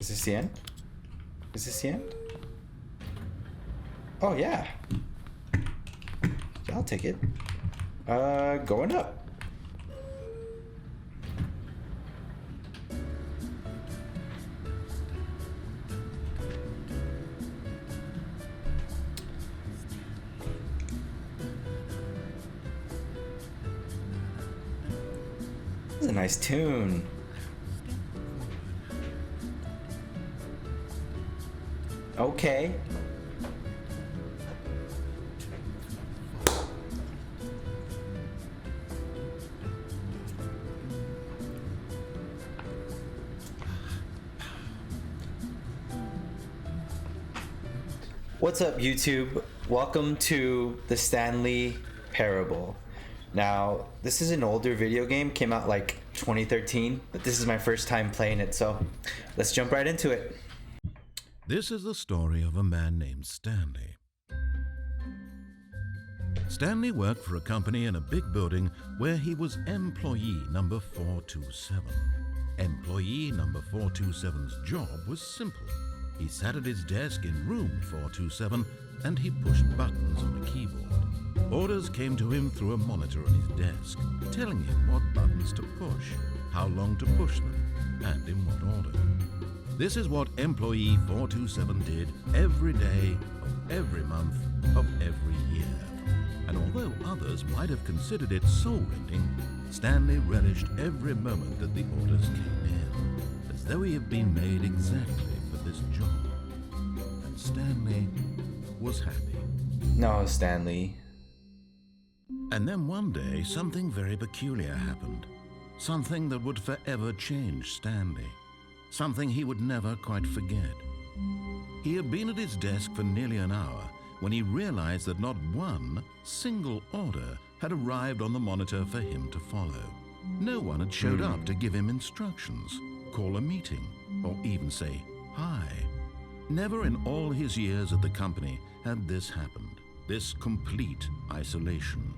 Is this the end? Is this the end? Oh yeah. I'll take it. Going up. This is a nice tune. Okay. What's up, YouTube? Welcome to the Stanley Parable. Now, this is an older video game, came out like 2013, but this is my first time playing it, so let's jump right into it. This is the story of a man named Stanley. Stanley worked for a company in a big building where he was employee number 427. Employee number 427's job was simple. He sat at his desk in room 427 and he pushed buttons on a keyboard. Orders came to him through a monitor on his desk, telling him what buttons to push, how long to push them, and in what order. This is what employee 427 did every day of every month of every year. And although others might have considered it soul-rending, Stanley relished every moment that the orders came in, as though he had been made exactly for this job. And Stanley was happy. No, Stanley. And then one day, something very peculiar happened. Something that would forever change Stanley. Something he would never quite forget. He had been at his desk for nearly an hour when he realized that not one single order had arrived on the monitor for him to follow. No one had showed up to give him instructions, call a meeting, or even say hi. Never in all his years at the company had this happened, this complete isolation.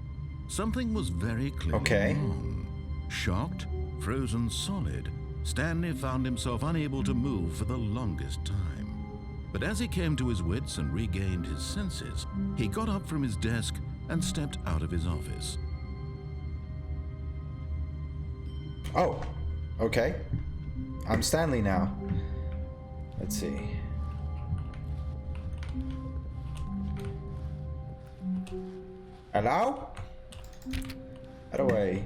Something was very clearly wrong. Shocked, frozen solid, Stanley found himself unable to move for the longest time. But as he came to his wits and regained his senses, he got up from his desk and stepped out of his office. Oh, okay. I'm Stanley now. Let's see. Hello? How do I...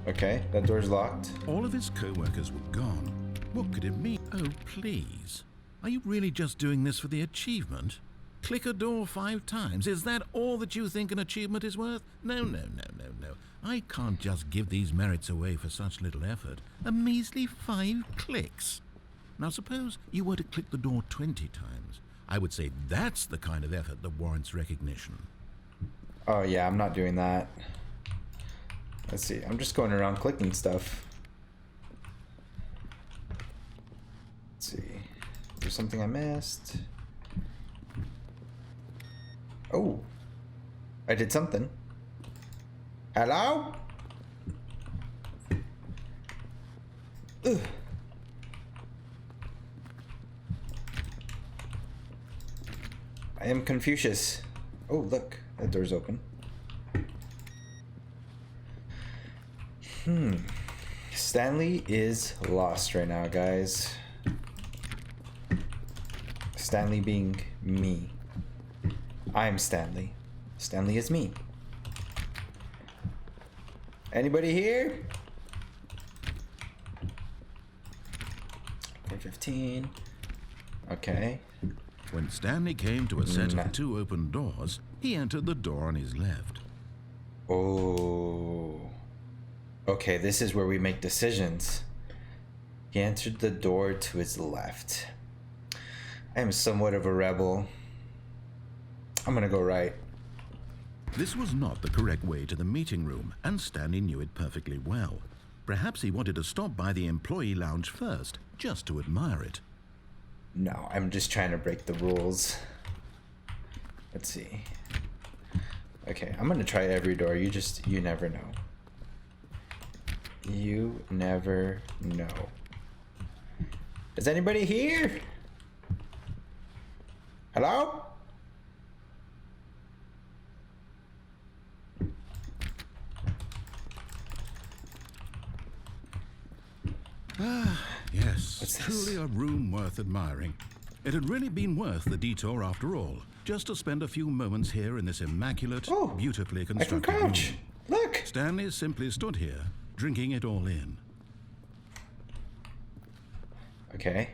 Okay, that door's locked. All of his co-workers were gone. What could it mean? Oh, please. Are you really just doing this for the achievement? Click a door 5 times. Is that all that you think an achievement is worth? No. I can't just give these merits away for such little effort. A measly 5 clicks. Now suppose you were to click the door 20 times. I would say that's the kind of effort that warrants recognition. Oh yeah, I'm not doing that. Let's see, I'm just going around clicking stuff. Let's see, there's something I missed. Oh, I did something. Hello? Ugh. I am Confucius. Oh, look, that door's open. Stanley is lost right now, guys. Stanley being me. I'm Stanley. Stanley is me. Anybody here? 415. Okay. When Stanley came to a set of 2 open doors, he entered the door on his left. Oh. Okay, this is where we make decisions. He entered the door to his left. I am somewhat of a rebel. I'm gonna go right. This was not the correct way to the meeting room, and Stanley knew it perfectly well. Perhaps he wanted to stop by the employee lounge first, just to admire it. No, I'm just trying to break the rules. Let's see. Okay, I'm gonna try every door. You never know. You never know. Is anybody here? Hello? Yes, truly a room worth admiring. It had really been worth the detour after all, just to spend a few moments here in this immaculate, beautifully constructed room. Look! Stanley simply stood here, drinking it all in. Okay.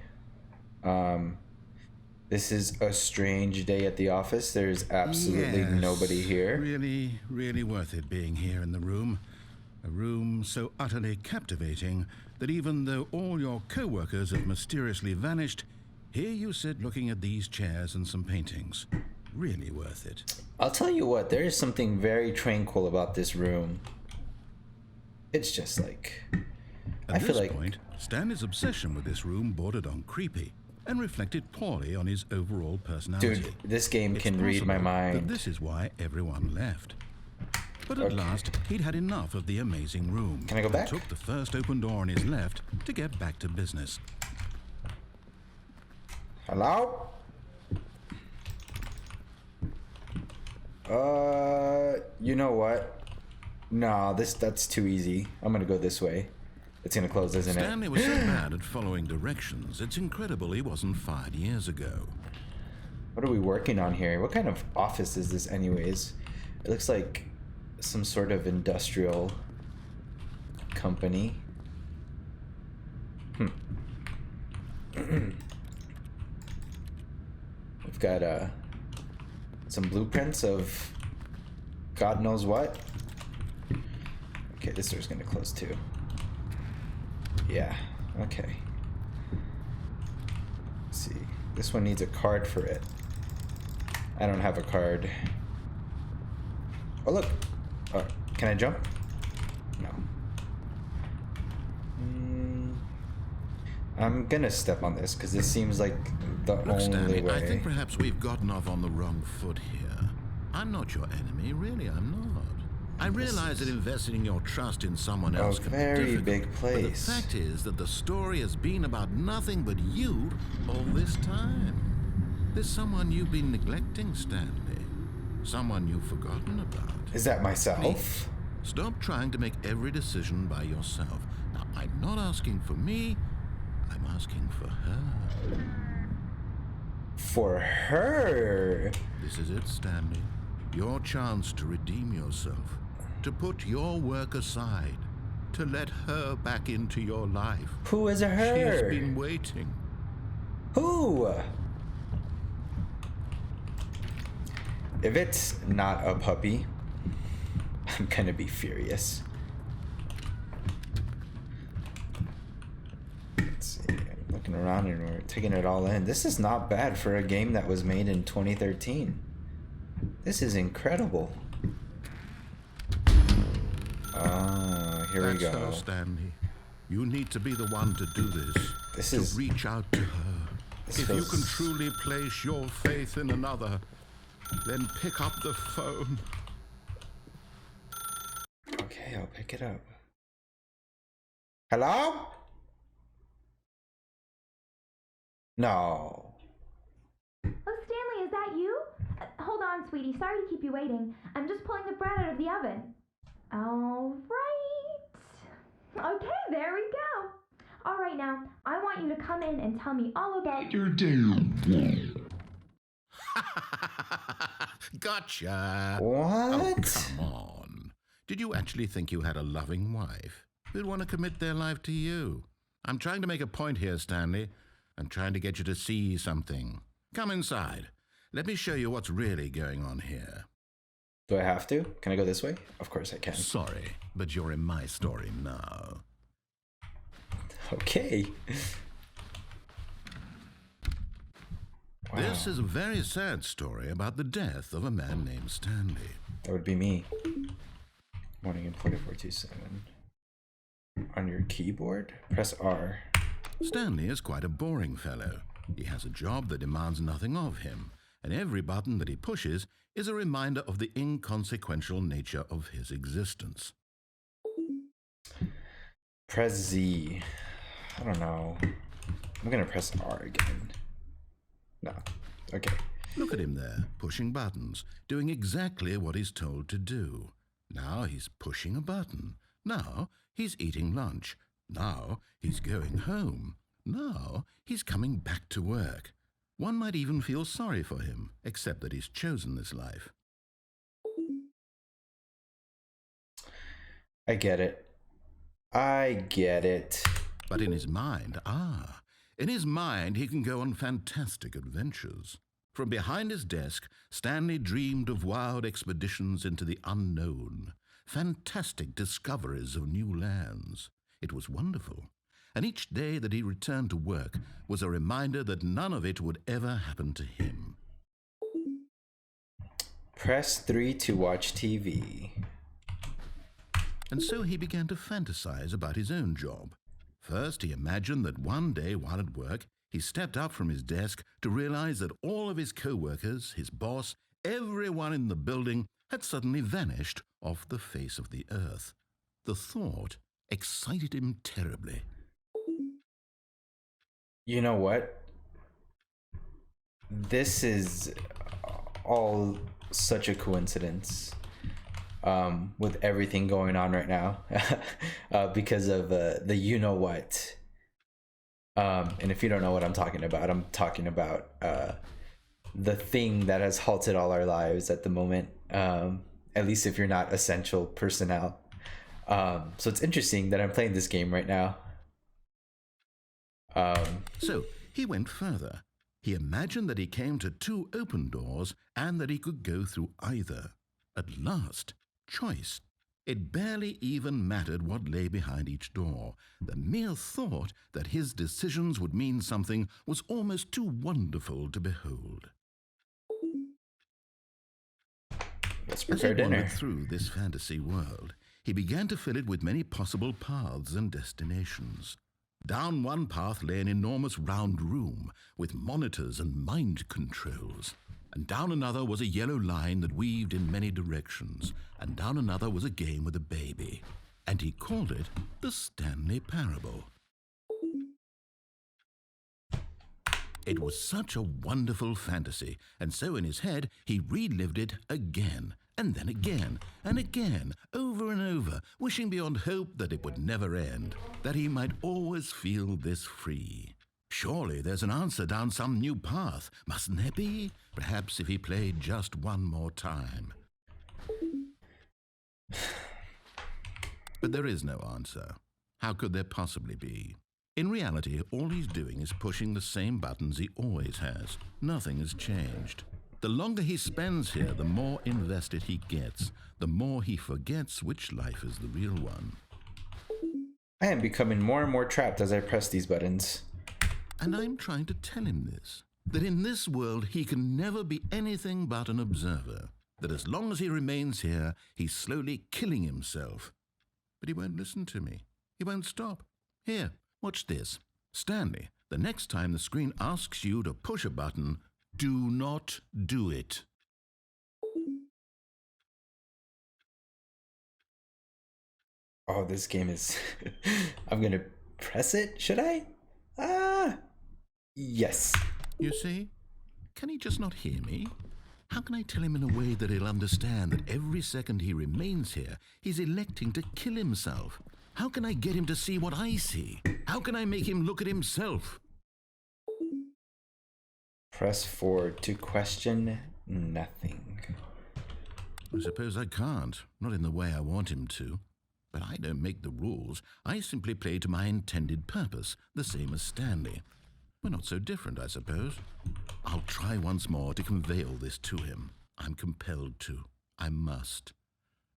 This is a strange day at the office. There's absolutely nobody here. Really, really worth it being here in the room. A room so utterly captivating that even though all your co-workers have mysteriously vanished, here you sit looking at these chairs and some paintings. Really worth it. I'll tell you what, there is something very tranquil about this room. It's just like... At this point, Stanley's obsession with this room bordered on creepy and reflected poorly on his overall personality. Dude, this game can read my mind. That this is why everyone left. But at last, he'd had enough of the amazing room. Can I go back? Took the first open door on his left to get back to business. Hello? You know what? No, that's too easy. I'm gonna go this way. It's gonna close, isn't it? Stanley was so bad at following directions, it's incredible he wasn't fired years ago. What are we working on here? What kind of office is this anyways? It looks like some sort of industrial company. We've got some blueprints of God knows what. Okay, this door's gonna close too. Yeah, okay. Let's see. This one needs a card for it. I don't have a card. Oh, look. Can I jump? No. I'm gonna step on this because this seems like the only Stanley, way. I think perhaps we've gotten off on the wrong foot here. I'm not your enemy, really, I'm not. I realize that investing your trust in someone else can be difficult, big place. But the fact is that the story has been about nothing but you all this time. There's someone you've been neglecting, Stanley. Someone you've forgotten about. Is that myself? Me. Stop trying to make every decision by yourself. Now, I'm not asking for me, I'm asking for her. For her? This is it, Stanley. Your chance to redeem yourself. To put your work aside. To let her back into your life. Who is a her? She's been waiting. Who? If it's not a puppy, I'm gonna be furious. Let's see. I'm looking around and we're taking it all in. This is not bad for a game that was made in 2013. This is incredible. Here we go. That's her, Stanley. You need to be the one to do this. To reach out to her. If you can truly place your faith in another, then pick up the phone. Okay, I'll pick it up. Hello? No. Oh, Stanley, is that you? Hold on, sweetie. Sorry to keep you waiting. I'm just pulling the bread out of the oven. All right. Okay, there we go. All right, now, I want you to come in and tell me all about your day. Gotcha. What? Oh, come on. Did you actually think you had a loving wife who'd want to commit their life to you? I'm trying to make a point here, Stanley. I'm trying to get you to see something. Come inside. Let me show you what's really going on here. Do I have to? Can I go this way? Of course I can. Sorry, but you're in my story now. Okay. Wow. This is a very sad story about the death of a man named Stanley. That would be me. Morning employee 427. On your keyboard, press R. Stanley is quite a boring fellow. He has a job that demands nothing of him, and every button that he pushes is a reminder of the inconsequential nature of his existence. Press Z. I don't know. I'm gonna press R again. No. Okay. Look at him there, pushing buttons, doing exactly what he's told to do. Now he's pushing a button. Now he's eating lunch. Now he's going home. Now he's coming back to work. One might even feel sorry for him, except that he's chosen this life. I get it. I get it. But in his mind, he can go on fantastic adventures. From behind his desk, Stanley dreamed of wild expeditions into the unknown, fantastic discoveries of new lands. It was wonderful, and each day that he returned to work was a reminder that none of it would ever happen to him. Press 3 to watch TV. And so he began to fantasize about his own job. First, he imagined that one day while at work, he stepped up from his desk to realize that all of his co-workers, his boss, everyone in the building had suddenly vanished off the face of the earth. The thought excited him terribly. You know what? This is all such a coincidence with everything going on right now because of the you-know-what. And if you don't know what I'm talking about the thing that has halted all our lives at the moment, at least if you're not essential personnel. So it's interesting that I'm playing this game right now. So he went further. He imagined that he came to 2 open doors and that he could go through either. At last, choice. It barely even mattered what lay behind each door. The mere thought that his decisions would mean something was almost too wonderful to behold. Let's As he prepare dinner. wandered through this fantasy world, he began to fill it with many possible paths and destinations. Down one path lay an enormous round room with monitors and mind controls. And down another was a yellow line that weaved in many directions. And down another was a game with a baby. And he called it the Stanley Parable. It was such a wonderful fantasy, and so in his head he relived it again, and then again, and again, over and over, wishing beyond hope that it would never end, that he might always feel this free. Surely there's an answer down some new path, mustn't there be? Perhaps if he played just one more time. But there is no answer. How could there possibly be? In reality, all he's doing is pushing the same buttons he always has. Nothing has changed. The longer he spends here, the more invested he gets, the more he forgets which life is the real one. I am becoming more and more trapped as I press these buttons. And I'm trying to tell him this, that in this world he can never be anything but an observer, that as long as he remains here, he's slowly killing himself. But he won't listen to me. He won't stop. Here, watch this. Stanley, the next time the screen asks you to push a button, do not do it. Oh, this game is... I'm gonna press it? Should I? Yes. You see? Can he just not hear me? How can I tell him in a way that he'll understand that every second he remains here, he's electing to kill himself? How can I get him to see what I see? How can I make him look at himself? Press forward to question nothing. I suppose I can't, not in the way I want him to. But I don't make the rules. I simply play to my intended purpose, the same as Stanley. We're not so different, I suppose. I'll try once more to convey all this to him. I'm compelled to. I must.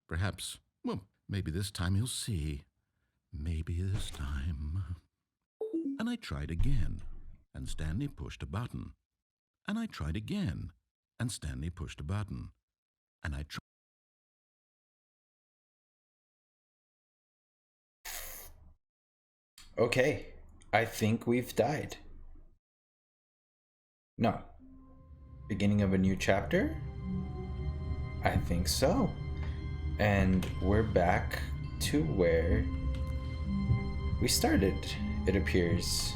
Perhaps, well, maybe this time he'll see. Maybe this time. And I tried again, and Stanley pushed a button. And I tried again, and Stanley pushed a button. And I tried. Okay, I think we've died. No. Beginning of a new chapter? I think so. And we're back to where we started, it appears.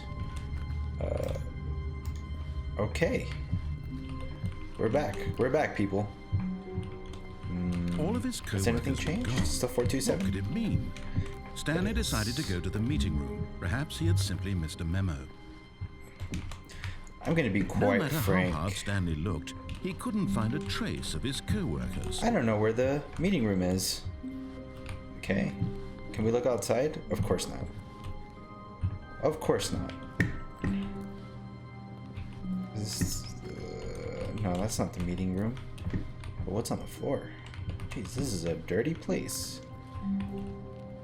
Okay. We're back. We're back, people. All of his Has anything co-workers were changed? gone. Still What 427. could it mean? Stanley decided to go to the meeting room. Perhaps he had simply missed a memo. I'm gonna be No quite matter frank. how hard Stanley looked, he couldn't find a trace of his co-workers. I don't know where the meeting room is. Okay. Can we look outside? Of course not. Of course not. No, that's not the meeting room. But what's on the floor? Jeez, this is a dirty place.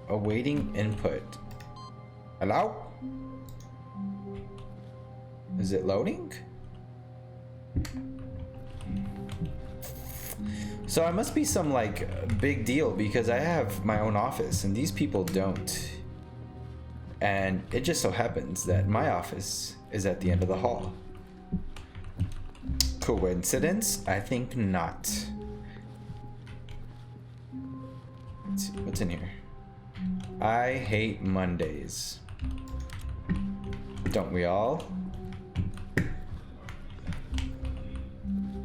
Awaiting input. Hello? Is it loading? So I must be some like big deal because I have my own office and these people don't. And it just so happens that my office is at the end of the hall. Coincidence? I think not. Let's see, what's in here? I hate Mondays. Don't we all?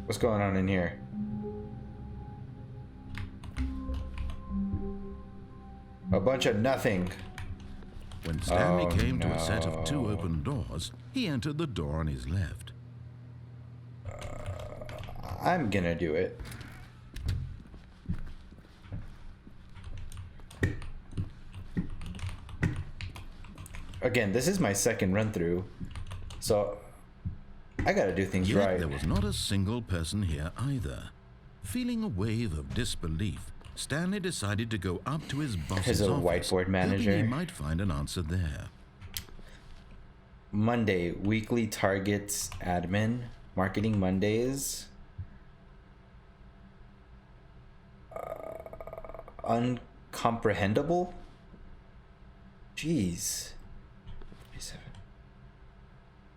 What's going on in here? A bunch of nothing. When Stanley Oh, came to a set of 2 no. open doors, he entered the door on his left. I'm gonna do it. Again, this is my second run through, so I gotta do things Yet right. there was not a single person here either. Feeling a wave of disbelief, Stanley decided to go up to his boss's As a office, whiteboard manager. hoping he might find an answer there. Monday, weekly targets admin, marketing Mondays. Uncomprehendable? Jeez. 27.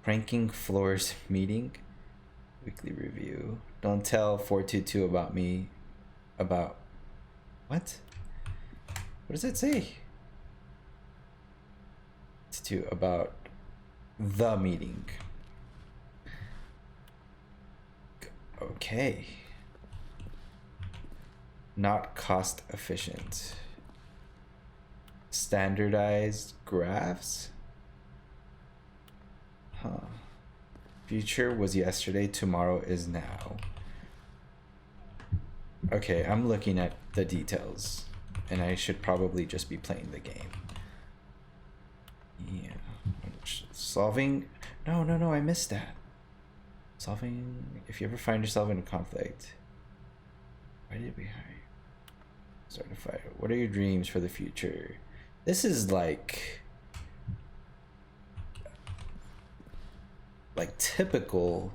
Ranking floors meeting. Weekly review. Don't tell 422 about me. About. What? What does it say? It's to about the meeting. Okay. Not cost efficient. Standardized graphs? Huh. Future was yesterday, tomorrow is now. Okay, I'm looking at the details. And I should probably just be playing the game. Yeah. Solving... No, I missed that. Solving... If you ever find yourself in a conflict... Why did we hire? Start a fire. What are your dreams for the future? This is like typical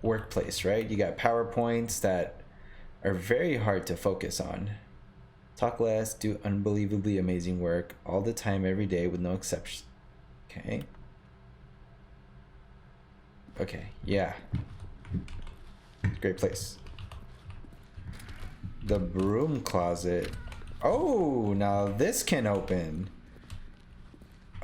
workplace, right? You got PowerPoints that are very hard to focus on. Talk less, do unbelievably amazing work all the time, every day, with no exception. Okay. Okay, yeah. Great place. The broom closet. Oh, now this can open.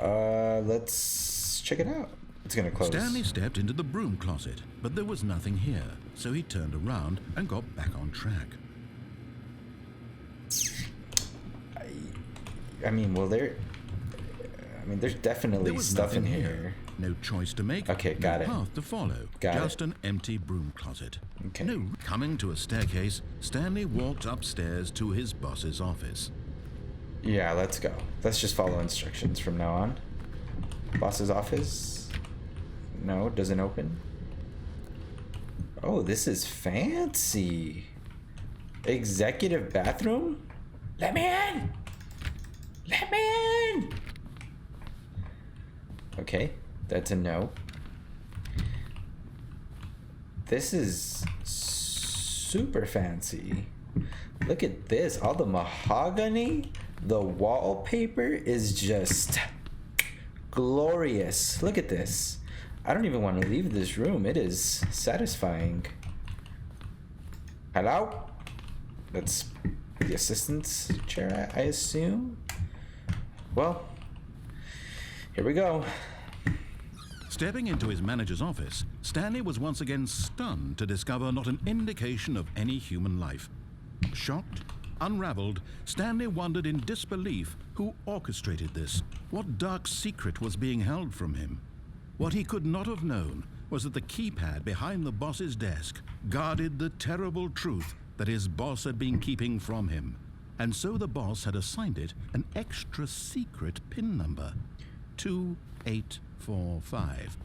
Let's check it out. It's gonna close. Stanley stepped into the broom closet, but there was nothing here, so he turned around and got back on track. I mean, well, there's definitely There was stuff in nothing here. No choice to make. Okay, got no it. path to follow. Got just it. an empty broom closet. Okay. No. Coming to a staircase, Stanley walked upstairs to his boss's office. Yeah, let's go. Let's just follow instructions from now on. Boss's office. No, doesn't open. Oh, this is fancy. Executive bathroom? Let me in! Let me in! Okay, that's a no. This is super fancy. Look at this, all the mahogany. The wallpaper is just glorious. Look at this. I don't even want to leave this room. It is satisfying. Hello? That's the assistant's chair, I assume. Well, here we go. Stepping into his manager's office, Stanley was once again stunned to discover not an indication of any human life. Shocked, unraveled, Stanley wondered in disbelief who orchestrated this, what dark secret was being held from him. What he could not have known was that the keypad behind the boss's desk guarded the terrible truth that his boss had been keeping from him. And so the boss had assigned it an extra secret PIN number, 2845.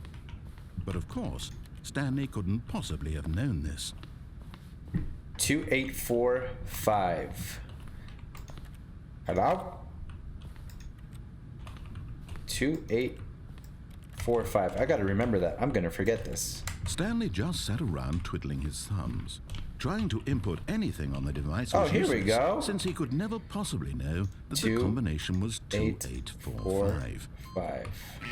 But of course, Stanley couldn't possibly have known this. 2845. Hello? 2845. I gotta remember that. I'm gonna forget this. Stanley just sat around twiddling his thumbs, trying to input anything on the device. Oh, here we go. Since he could never possibly know that the combination was 2845.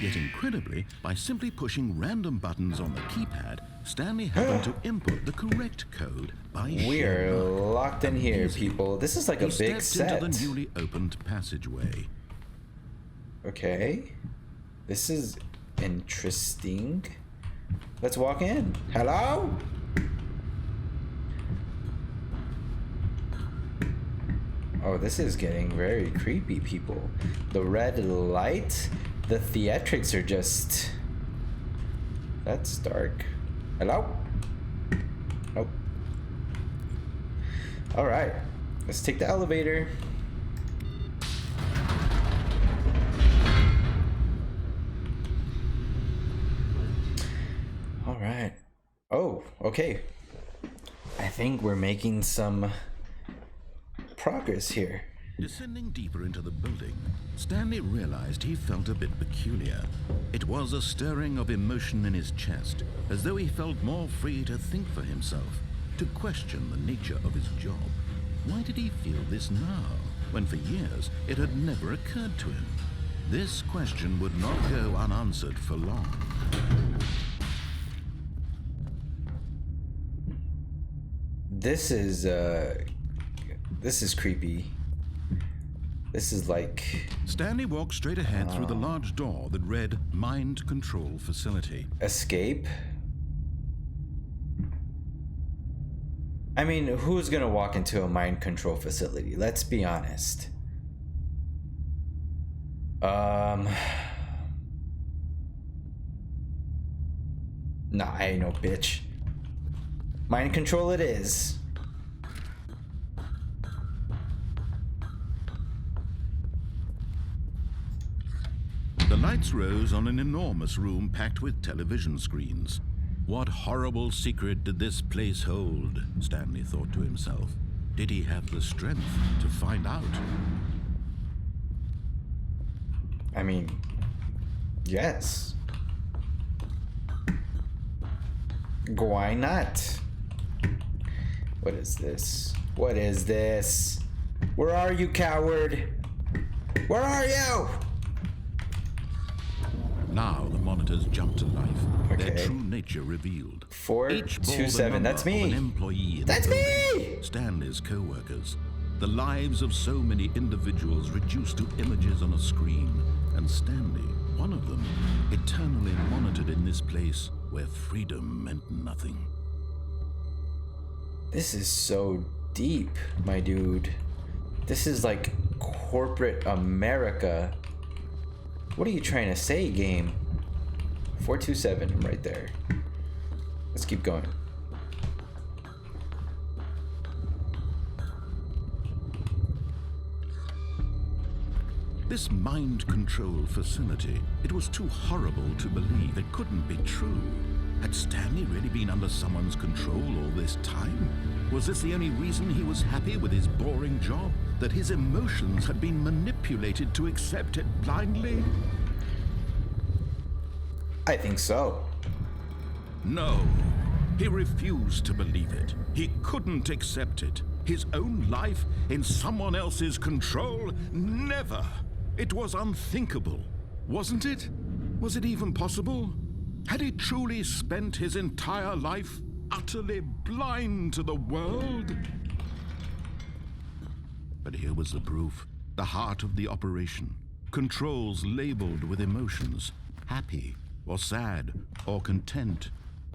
Yet incredibly, by simply pushing random buttons on the keypad, Stanley happened to input the correct code by We're locked in here, people. This is like a big set. Into the newly opened passageway. Okay. This is interesting. Let's walk in. Hello? Oh, this is getting very creepy, people. The red light, the theatrics are just... That's dark. Hello? Nope. Alright, let's take the elevator. Alright. Oh, okay. I think we're making some progress here. Descending deeper into the building, Stanley realized he felt a bit peculiar. It was a stirring of emotion in his chest, as though he felt more free to think for himself, to question the nature of his job. Why did he feel this now, when for years it had never occurred to him? This question would not go unanswered for long. This is creepy. This is like... Stanley walked straight ahead through the large door that read Mind Control Facility. Escape? I mean, who's gonna walk into a mind control facility? Let's be honest. Nah, I ain't no bitch. Mind control it is. The lights rose on an enormous room packed with television screens. What horrible secret did this place hold? Stanley thought to himself. Did he have the strength to find out? I mean, yes. Why not? What is this? What is this? Where are you, coward? Where are you? Now the monitors jumped to life, Okay. their true nature revealed. 427, that's me. That's me! Stanley's co-workers. The lives of so many individuals reduced to images on a screen, and Stanley, one of them, eternally monitored in this place where freedom meant nothing. This is so deep, my dude. This is like corporate America. What are you trying to say, game? 427, I'm right there. Let's keep going. This mind control facility, it was too horrible to believe. It couldn't be true. Had Stanley really been under someone's control all this time? Was this the only reason he was happy with his boring job? That his emotions had been manipulated to accept it blindly? I think so. No. He refused to believe it. He couldn't accept it. His own life in someone else's control? Never. It was unthinkable, wasn't it? Was it even possible? Had he truly spent his entire life utterly blind to the world? But here was the proof, the heart of the operation. Controls labeled with emotions, happy, or sad or content,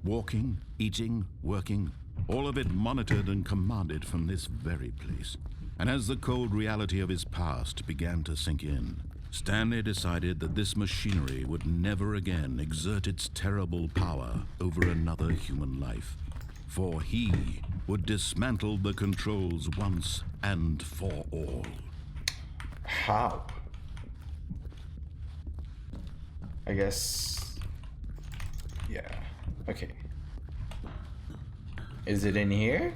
walking, eating, working, all of it monitored and commanded from this very place. And as the cold reality of his past began to sink in, Stanley decided that this machinery would never again exert its terrible power over another human life, for he would dismantle the controls once and for all. How? I guess... yeah. Okay. Is it in here?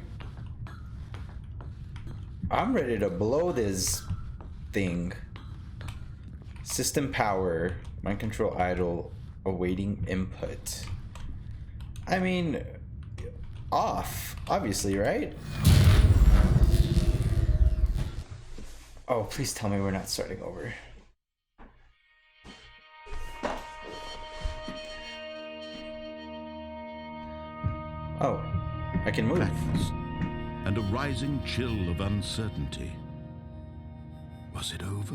I'm ready to blow this thing. System power. Mind control idle. Awaiting input. I mean... off. Obviously, right? Oh, please tell me we're not starting over. Oh, I can move. Blackness and a rising chill of uncertainty. Was it over?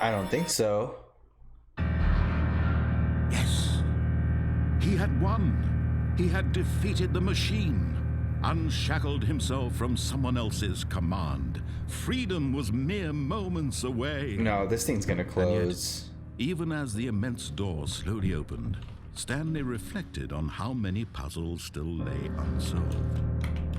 I don't think so. Yes. He had won. He had defeated the machine, unshackled himself from someone else's command. Freedom was mere moments away. No, this thing's gonna close. Yet, even as the immense door slowly opened, Stanley reflected on how many puzzles still lay unsolved.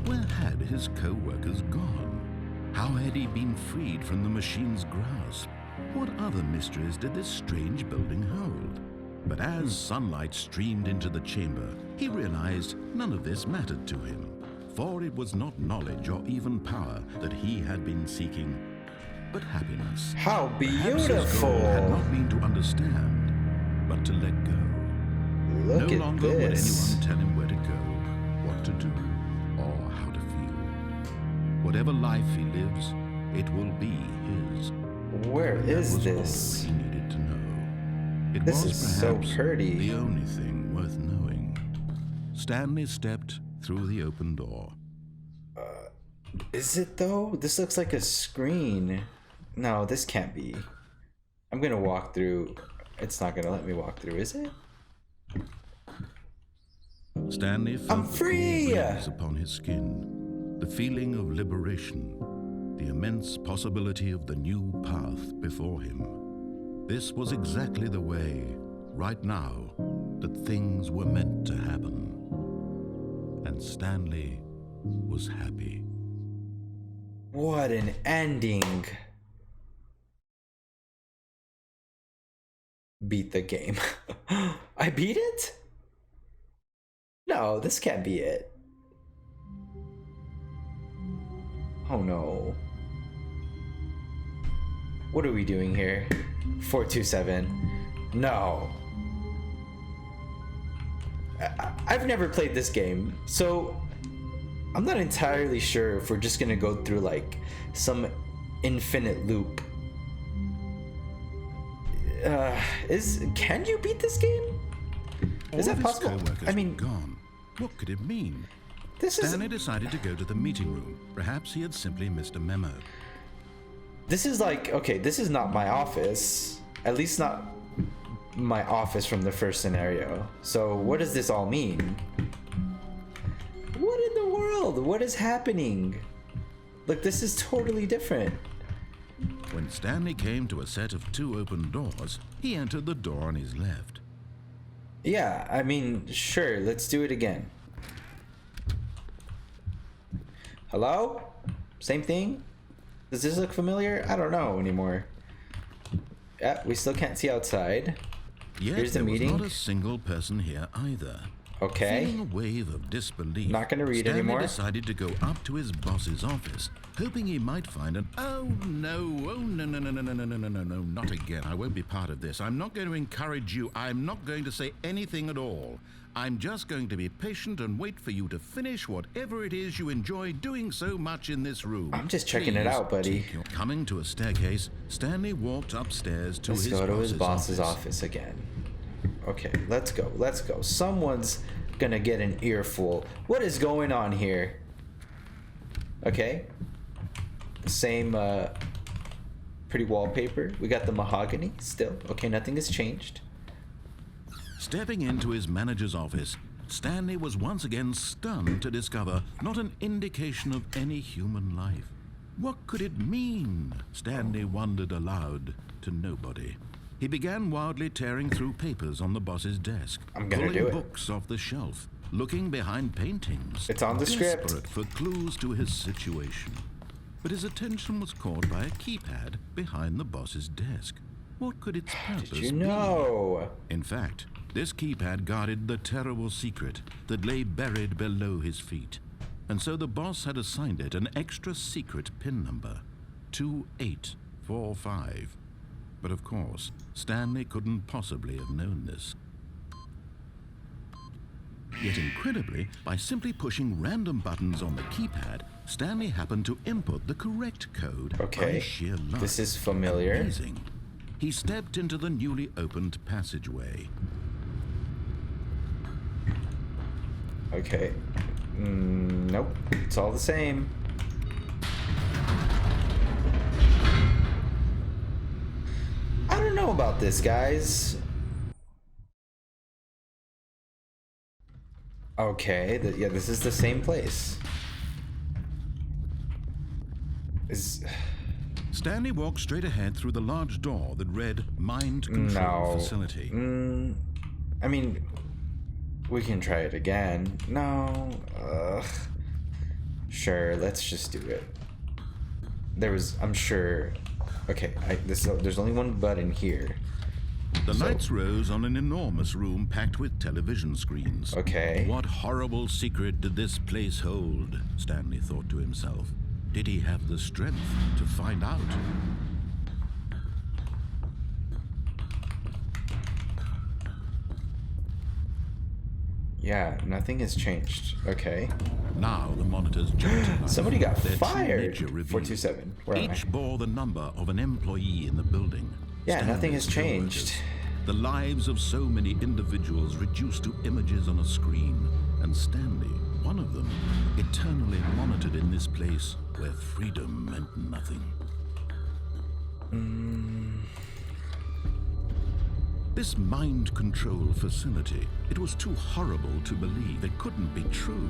Where had his co-workers gone? How had he been freed from the machine's grasp? What other mysteries did this strange building hold? But as sunlight streamed into the chamber, he realized none of this mattered to him, for it was not knowledge or even power that he had been seeking, but happiness. How Perhaps his beautiful! goal had not been to understand, but to let go. Look No at longer would this. anyone tell him where to go, what to do, or how to feel. Whatever life he lives, it will be his. Where That is was this? all he needed to know. It This was is so perhaps pretty. the only thing worth knowing. Stanley stepped through the open door. Is it though? This looks like a screen. No, this can't be. I'm gonna walk through. It's not gonna let me walk through, is it? Stanley felt I'm the free! cool breeze upon his skin, the feeling of liberation, the immense possibility of the new path before him. This was exactly the way, right now, that things were meant to happen. And Stanley was happy. What an ending. Beat the game. I beat it? No, this can't be it. Oh no. What are we doing here? 427. No. I've never played this game, so I'm not entirely sure if we're just gonna go through like some infinite loop. Can you beat this game? Is All that of his possible? co-workers I mean, were gone. What could it mean? this is Stanley decided to go to the meeting room. Perhaps he had simply missed a memo. like, okay, this is not my office. At least not my office from the first scenario. So what does this all mean? What in the world? What is happening? Look, this is totally different. When Stanley came to a set of two open doors, he entered the door on his left. Yeah, I mean, sure, let's do it again. Hello? Same thing? Does this look familiar? I don't know anymore. Yeah, we still can't see outside. Yet Here's the there meeting. was not a single person here either. Okay. Feeling a wave of disbelief, Not gonna read Stanley anymore. decided to go up to his boss's office, hoping he might find an oh no, not again. I won't be part of this. I'm not going to encourage you. I'm not going to say anything at all. I'm just going to be patient and wait for you to finish whatever it is you enjoy doing so much in this room. I'm just checking it Please out, buddy. take coming to a staircase, Stanley walked upstairs to Let's his go to his boss's office. office again. Okay, let's go. Let's go. Someone's gonna get an earful. What is going on here? Okay. Same pretty wallpaper. We got the mahogany still. Okay, nothing has changed. Stepping into his manager's office, Stanley was once again stunned to discover not an indication of any human life. What could it mean? Stanley wondered aloud to nobody. He began wildly tearing through papers on the boss's desk, pulling books off the shelf, looking behind paintings. It's on the script. Desperate for clues to his situation. But his attention was caught by a keypad behind the boss's desk. What could its purpose Did you know? be? In fact, this keypad guarded the terrible secret that lay buried below his feet. And so the boss had assigned it an extra secret PIN number, 2845. But of course, Stanley couldn't possibly have known this. Yet incredibly, by simply pushing random buttons on the keypad, Stanley happened to input the correct code by sheer luck. This is familiar. Amazing. He stepped into the newly opened passageway. Okay. Nope. It's all the same. I don't know about this, guys. Okay. Yeah, this is the same place. Stanley walked straight ahead through the large door that read Mind Control Facility. I mean, we can try it again. No. Sure, let's just do it. I'm sure. Okay, there's only one button here. The lights rose on an enormous room packed with television screens. Okay. What horrible secret did this place hold? Stanley thought to himself. Did he have the strength to find out? Yeah, nothing has changed. Okay. Now the monitors jumped. Somebody got fired. 427. Where am I? Each bore the number of an employee in the building. Yeah, nothing has changed. The lives of so many individuals reduced to images on a screen, and Stanley, one of them, eternally monitored in this place where freedom meant nothing. This mind control facility, it was too horrible to believe. It couldn't be true.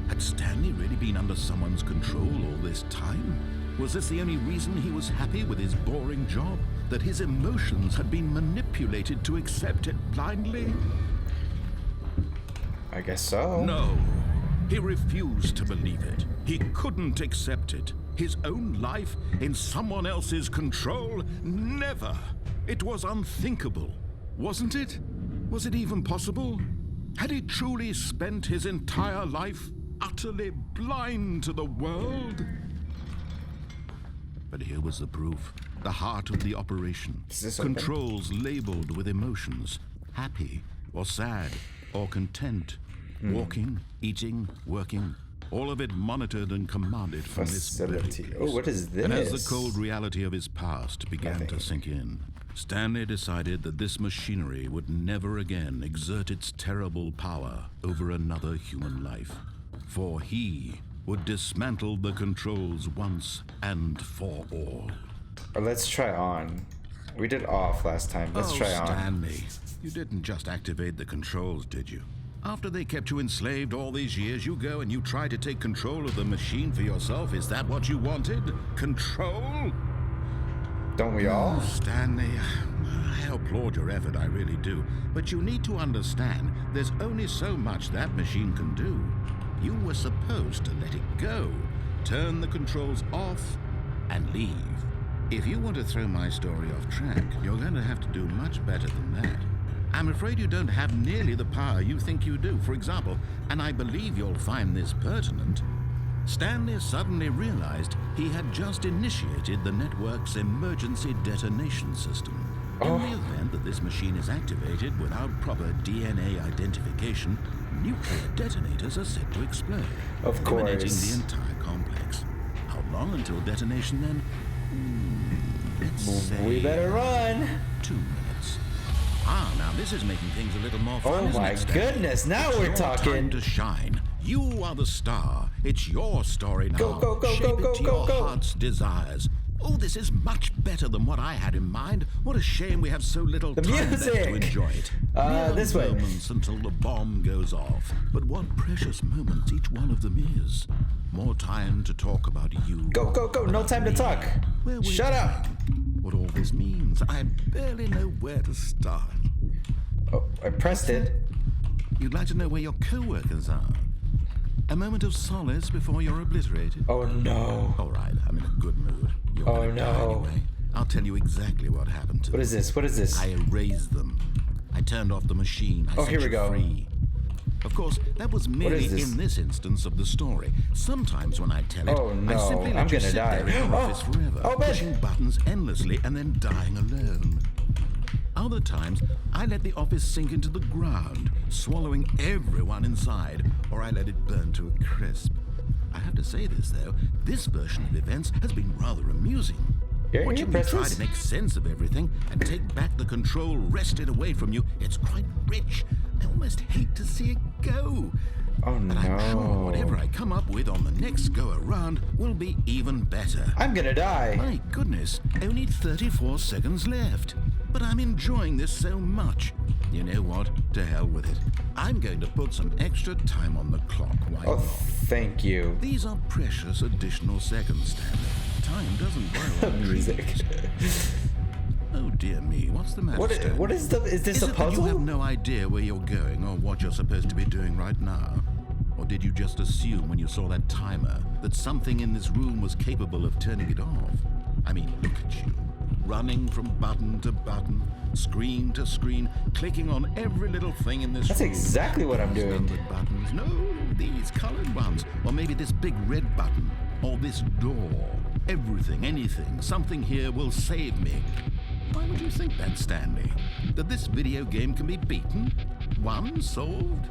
Had Stanley really been under someone's control all this time? Was this the only reason he was happy with his boring job? That his emotions had been manipulated to accept it blindly? I guess so. No. He refused to believe it. He couldn't accept it. His own life in someone else's control? Never. It was unthinkable. Wasn't it? Was it even possible? Had he truly spent his entire life utterly blind to the world? But here was the proof. The heart of the operation. Controls labeled with emotions. Happy or sad or content. Walking, eating, working. All of it monitored and commanded from this facility. Oh, what is this? And as the cold reality of his past began to sink in, Stanley decided that this machinery would never again exert its terrible power over another human life. For he would dismantle the controls once and for all. Let's try on. We did off last time. Let's try on. Stanley, you didn't just activate the controls, did you? After they kept you enslaved all these years, you go and you try to take control of the machine for yourself. Is that what you wanted? Control? Don't we all? Stanley, I applaud your effort, I really do. But you need to understand, there's only so much that machine can do. You were supposed to let it go, turn the controls off, and leave. If you want to throw my story off track, you're going to have to do much better than that. I'm afraid you don't have nearly the power you think you do. For example, and I believe you'll find this pertinent, Stanley suddenly realized he had just initiated the network's emergency detonation system. In the event that this machine is activated without proper DNA identification, nuclear detonators are set to explode, eliminating the entire complex. How long until detonation then? Let's say we better run. 2 minutes. Now this is making things a little more fun. Oh my goodness, now we're talking. Time to shine. You are the star. It's your story now. Go, go, go, Shape go, it to go, your go. heart's desires. Oh, this is much better than what I had in mind. What a shame we have so little time left to enjoy it. This way. Moments until the bomb goes off. But what precious moments each one of them is. More time to talk about you. Go, go, go. No time to talk. Shut up. What all this means, I barely know where to start. Oh, I pressed it. You'd like to know where your co-workers are. A moment of solace before you're obliterated. Oh no. All right, I'm in a good mood. You're Oh gonna die no. anyway. I'll tell you exactly what happened to them. What is this? What is this? I erased them. I turned off the machine. I Oh, set here we you go. free. Of course, that was merely this? in this instance of the story. Sometimes when I tell it, Oh, I no. simply I'm let you gonna sit die. there in the Oh. office forever, Oh, man. pushing buttons endlessly and then dying alone. Other times, I let the office sink into the ground, swallowing everyone inside, or I let it burn to a crisp. I have to say this, though, this version of events has been rather amusing. Here, Watching me press try this. to make sense of everything and take back the control wrested away from you, it's quite rich. I almost hate to see it go. Oh But I'm sure no. whatever I come up with on the next go-around will be even better. I'm gonna die. My goodness, only 34 seconds left. But I'm enjoying this so much. You know what? To hell with it. I'm going to put some extra time on the clock. Why Oh, not? thank you. These are precious additional seconds, Stanley. Time doesn't borrow on Music. trees. Oh dear me, what's the matter, Stanley? What is the? Is this Is a it that puzzle? you have no idea where you're going or what you're supposed to be doing right now? Or did you just assume when you saw that timer that something in this room was capable of turning it off? I mean, look at you. Running from button to button, screen to screen, clicking on every little thing in this That's room. exactly what I'm These doing. numbered buttons. No, these colored ones. Or maybe this big red button. Or this door. Everything, anything, something here will save me. Why would you think that, Stanley? That this video game can be beaten? Won? Solved?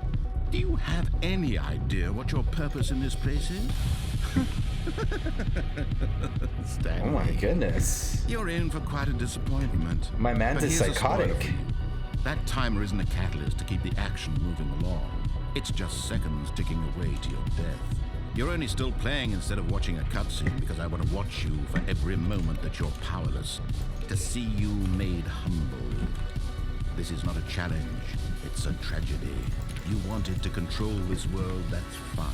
Do you have any idea what your purpose in this place is? Stanley. Oh my goodness. You're in for quite a disappointment. My man's But is here's a spoiler psychotic. for you. That timer isn't a catalyst to keep the action moving along. It's just seconds ticking away to your death. You're only still playing instead of watching a cutscene because I want to watch you for every moment that you're powerless. To see you made humble. This is not a challenge. It's a tragedy. You wanted to control this world, that's fine.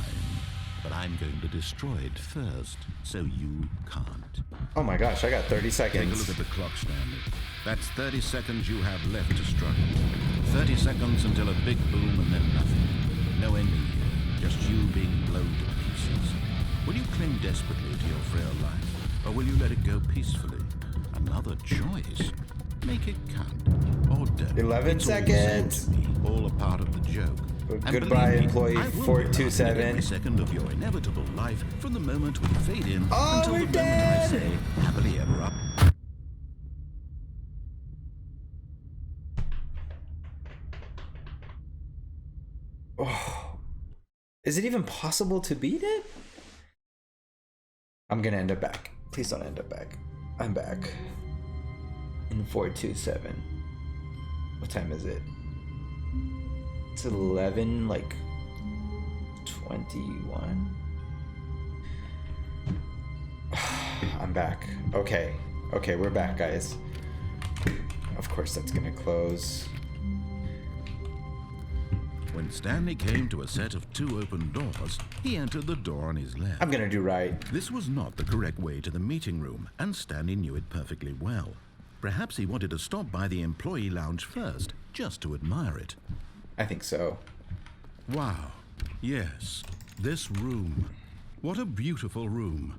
But I'm going to destroy it first, so you can't. Oh my gosh, I got 30 Take a seconds. look at the clock, Stanley. That's 30 seconds you have left to struggle. 30 seconds until a big boom and then nothing. No ending here, just you being blown to pieces. Will you cling desperately to your frail life, or will you let it go peacefully? Another choice. Make it count, or don't. 11 It's all the seconds. same to me, all a part of the joke. And Goodbye, believe me, employee I will be 427. laughing every second of your inevitable life from the moment we fade in Oh, until we're the moment dead. I say happily ever after. Oh. Is it even possible to beat it? I'm gonna end up back. Please don't end up back. I'm back. In 427. What time is it? It's 11, like 21. I'm back. Okay. Okay, we're back, guys. Of course that's gonna close. When Stanley came to a set of 2 open doors, he entered the door on his left. I'm gonna do right. This was not the correct way to the meeting room, and Stanley knew it perfectly well. Perhaps he wanted to stop by the employee lounge first, just to admire it. I think so. Wow. Yes, this room. What a beautiful room.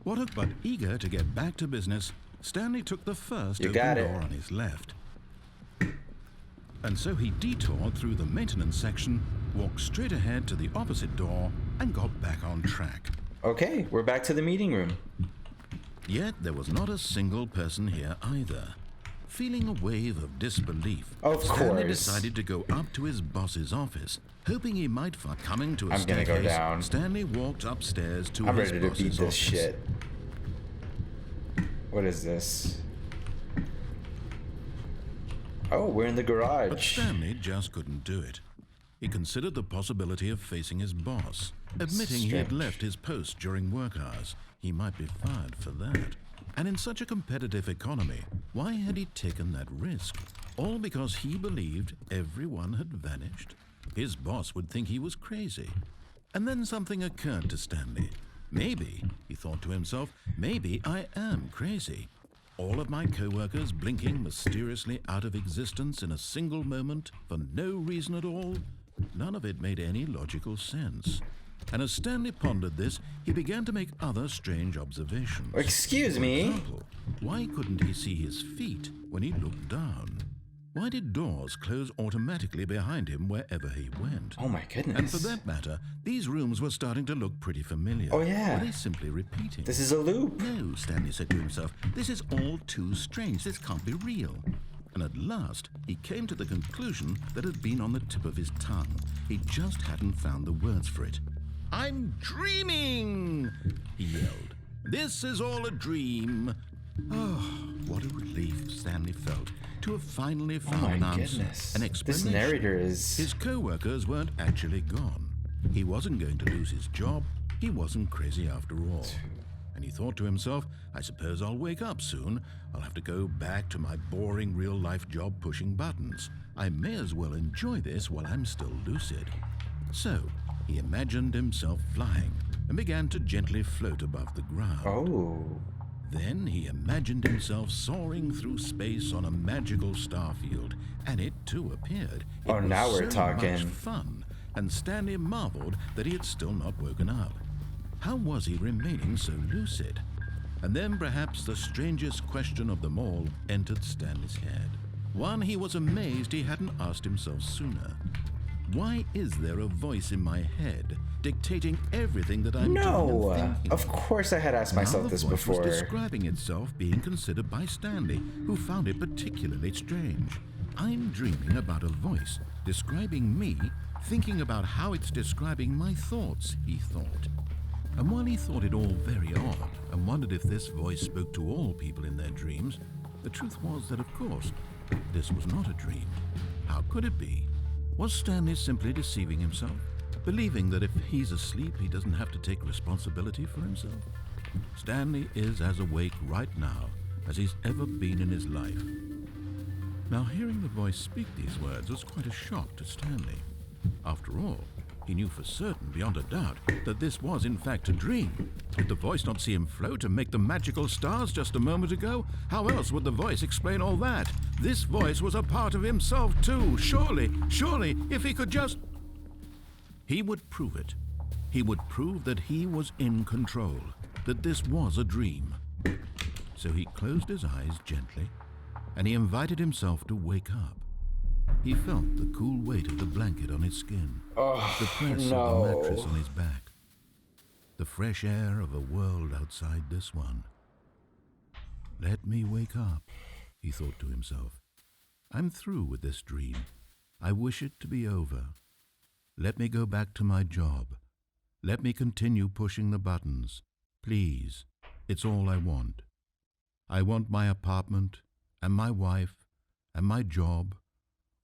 But eager to get back to business, Stanley took the first You open got it. door on his left. And so he detoured through the maintenance section, walked straight ahead to the opposite door, and got back on track. Okay, we're back to the meeting room. Yet there was not a single person here either. Feeling a wave of disbelief, Of Stanley course. decided to go up to his boss's office, hoping he might find coming to a I'm gonna staircase. go down. Stanley walked upstairs to I'm his ready to boss's beat this office. shit. What is this? Oh, we're in the But garage. Stanley just couldn't do it. He considered the possibility of facing his boss, admitting he had Strange. left his post during work hours. He might be fired for that. And in such a competitive economy, why had he taken that risk? All because he believed everyone had vanished? His boss would think he was crazy. And then something occurred to Stanley. Maybe, he thought to himself, maybe I am crazy. All of my co-workers blinking mysteriously out of existence in a single moment for no reason at all? None of it made any logical sense. And as Stanley pondered this, he began to make other strange observations. Excuse me? For example, why couldn't he see his feet when he looked down? Why did doors close automatically behind him wherever he went? Oh my goodness. And for that matter, these rooms were starting to look pretty familiar. Oh yeah. Were they simply repeating? This is a loop. No, Stanley said to himself, this is all too strange. This can't be real. And at last, he came to the conclusion that had been on the tip of his tongue. He just hadn't found the words for it. I'm dreaming, he yelled. This is all a dream. Oh, what a relief Stanley felt to have finally found an answer, an explanation. This narrator is... His co-workers weren't actually gone. He wasn't going to lose his job. He wasn't crazy after all. And he thought to himself, I suppose I'll wake up soon. I'll have to go back to my boring real-life job pushing buttons. I may as well enjoy this while I'm still lucid. So, he imagined himself flying and began to gently float above the ground. Oh. Then he imagined himself soaring through space on a magical starfield, and it too appeared. It Oh, now was we're so talking. much fun, and Stanley marveled that he had still not woken up. How was he remaining so lucid? And then perhaps the strangest question of them all entered Stanley's head. One he was amazed he hadn't asked himself sooner. Why is there a voice in my head dictating everything that I'm doing and thinking? Of course I had asked myself this before. The voice was describing itself being considered by Stanley, who found it particularly strange. I'm dreaming about a voice describing me, thinking about how it's describing my thoughts, he thought. And while he thought it all very odd and wondered if this voice spoke to all people in their dreams, the truth was that, of course, this was not a dream. How could it be? Was Stanley simply deceiving himself, believing that if he's asleep, he doesn't have to take responsibility for himself? Stanley is as awake right now as he's ever been in his life. Now, hearing the voice speak these words was quite a shock to Stanley. After all, he knew for certain, beyond a doubt, that this was in fact a dream. Did the voice not see him float and make the magical stars just a moment ago? How else would the voice explain all that? This voice was a part of himself too. Surely, if he could just... He would prove it. He would prove that he was in control, that this was a dream. So he closed his eyes gently, and he invited himself to wake up. He felt the cool weight of the blanket on his skin, the press of the mattress on his back, the fresh air of a world outside this one. Let me wake up, he thought to himself. I'm through with this dream. I wish it to be over. Let me go back to my job. Let me continue pushing the buttons. Please, it's all I want. I want my apartment and my wife and my job.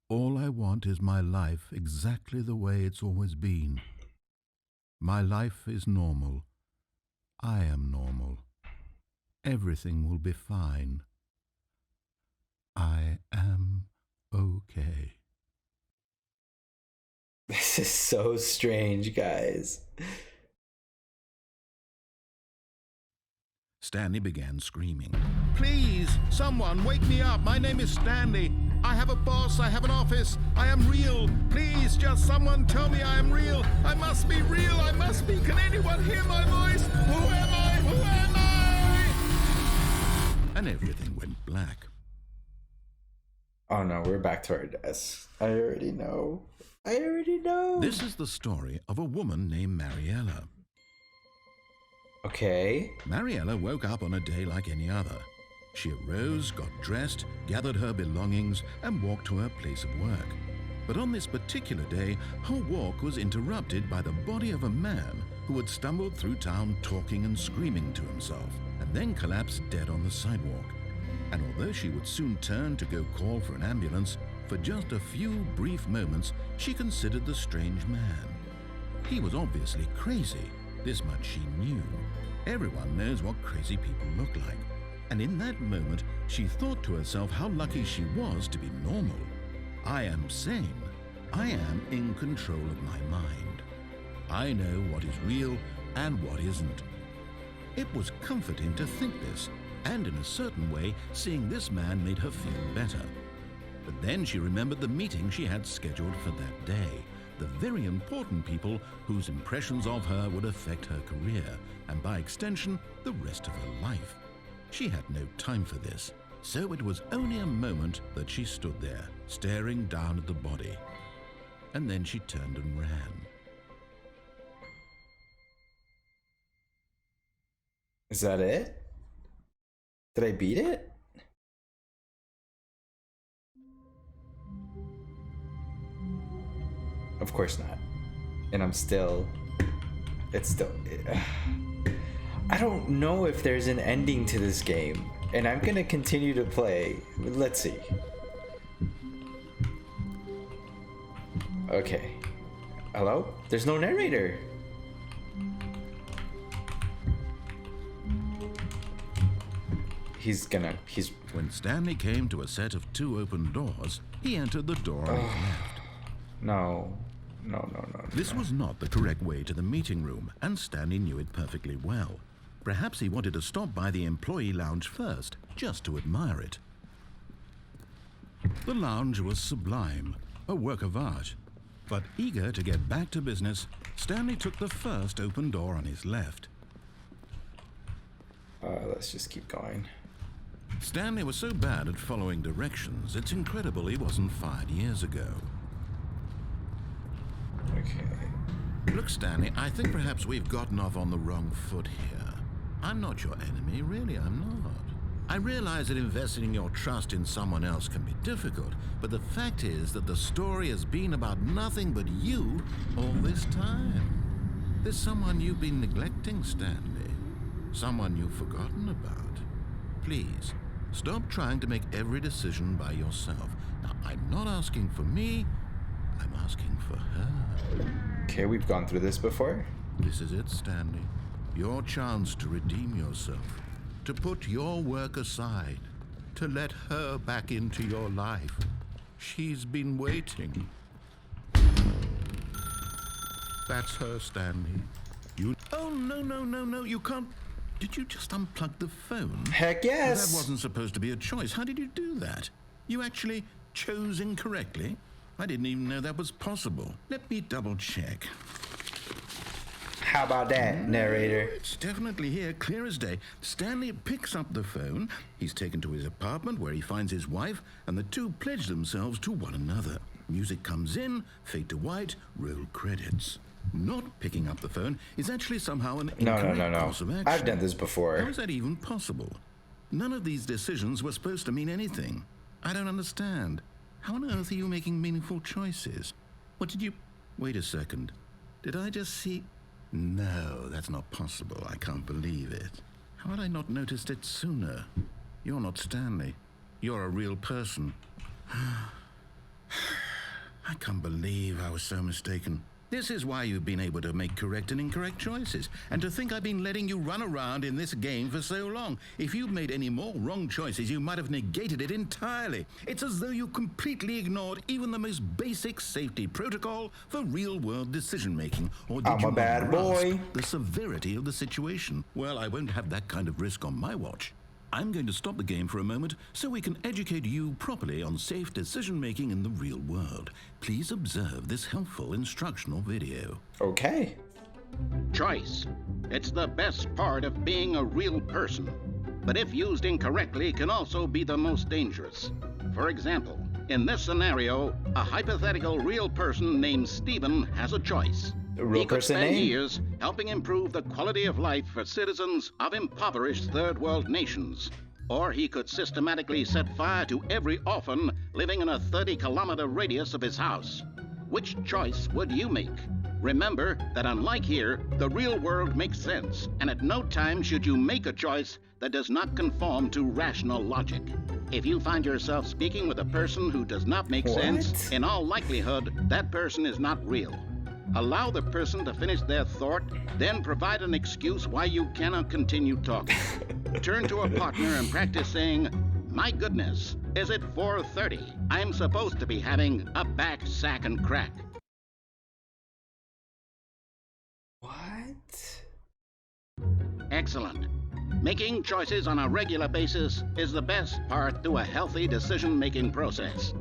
All I want is my life exactly the way it's always been. My life is normal. I am normal. Everything will be fine. I am okay. This is so strange, guys. Stanley began screaming. Please, someone, wake me up. My name is Stanley. I have a boss. I have an office. I am real. Please, just someone tell me I am real. I must be real. I must be. Can anyone hear my voice? Who am I? Who am I? And everything went black. Oh no, we're back to our desk. I already know. This is the story of a woman named Mariella. Okay. Mariella woke up on a day like any other. She arose, got dressed, gathered her belongings, and walked to her place of work. But on this particular day, her walk was interrupted by the body of a man who had stumbled through town talking and screaming to himself, and then collapsed dead on the sidewalk. And although she would soon turn to go call for an ambulance, for just a few brief moments, she considered the strange man. He was obviously crazy. This much she knew. Everyone knows what crazy people look like. And in that moment, she thought to herself how lucky she was to be normal. I am sane. I am in control of my mind. I know what is real and what isn't. It was comforting to think this, and in a certain way, seeing this man made her feel better. But then she remembered the meeting she had scheduled for that day, the very important people whose impressions of her would affect her career, and by extension, the rest of her life. She had no time for this, so it was only a moment that she stood there, staring down at the body. And then she turned and ran. Is that it? Did I beat it? Of course not. And I'm still... I don't know if there's an ending to this game. And I'm gonna continue to play. Let's see. Okay. Hello? There's no narrator. When Stanley came to a set of 2 open doors, he entered the door on his left. No. This was not the correct way to the meeting room, and Stanley knew it perfectly well. Perhaps he wanted to stop by the employee lounge first, just to admire it. The lounge was sublime, a work of art. But eager to get back to business, Stanley took the first open door on his left. Let's just keep going. Stanley was so bad at following directions, it's incredible he wasn't fired years ago. Okay. Look, Stanley, I think perhaps we've gotten off on the wrong foot here. I'm not your enemy, really, I'm not. I realize that investing your trust in someone else can be difficult, but the fact is that the story has been about nothing but you all this time. There's someone you've been neglecting, Stanley. Someone you've forgotten about. Please, stop trying to make every decision by yourself. Now, I'm not asking for me, I'm asking for her. Okay, we've gone through this before. This is it, Stanley. Your chance to redeem yourself. To put your work aside. To let her back into your life. She's been waiting. That's her, Stanley. You... Oh, no, you can't... Did you just unplug the phone? Heck yes! That wasn't supposed to be a choice. How did you do that? You actually chose incorrectly? I didn't even know that was possible. Let me double check. How about that, narrator? It's definitely here, clear as day. Stanley picks up the phone. He's taken to his apartment where he finds his wife, and the two pledge themselves to one another. Music comes in, fade to white, roll credits. Not picking up the phone is actually somehow an incorrect course of action. I've done this before. How is that even possible? None of these decisions were supposed to mean anything. I don't understand. How on earth are you making meaningful choices? What did you... Wait a second. Did I just see... No, that's not possible. I can't believe it. How had I not noticed it sooner? You're not Stanley. You're a real person. I can't believe I was so mistaken. This is why you've been able to make correct and incorrect choices. And to think I've been letting you run around in this game for so long. If you'd made any more wrong choices, you might have negated it entirely. It's as though you completely ignored even the most basic safety protocol for real-world decision-making. Or did you I'm a bad boy. The severity of the situation? Well, I won't have that kind of risk on my watch. I'm going to stop the game for a moment so we can educate you properly on safe decision-making in the real world. Please observe this helpful instructional video. Okay. Choice. It's the best part of being a real person. But if used incorrectly, can also be the most dangerous. For example, in this scenario, a hypothetical real person named Stephen has a choice. He could spend years helping improve the quality of life for citizens of impoverished third world nations. Or he could systematically set fire to every orphan living in a 30-kilometer radius of his house. Which choice would you make? Remember that unlike here, the real world makes sense, and at no time should you make a choice that does not conform to rational logic. If you find yourself speaking with a person who does not make sense, in all likelihood, that person is not real. Allow the person to finish their thought, then provide an excuse why you cannot continue talking. turn to a partner and practice saying, "My goodness, is it 4:30? I'm supposed to be having a back, sack, and crack." What? Excellent. Making choices on a regular basis is the best part to a healthy decision-making process.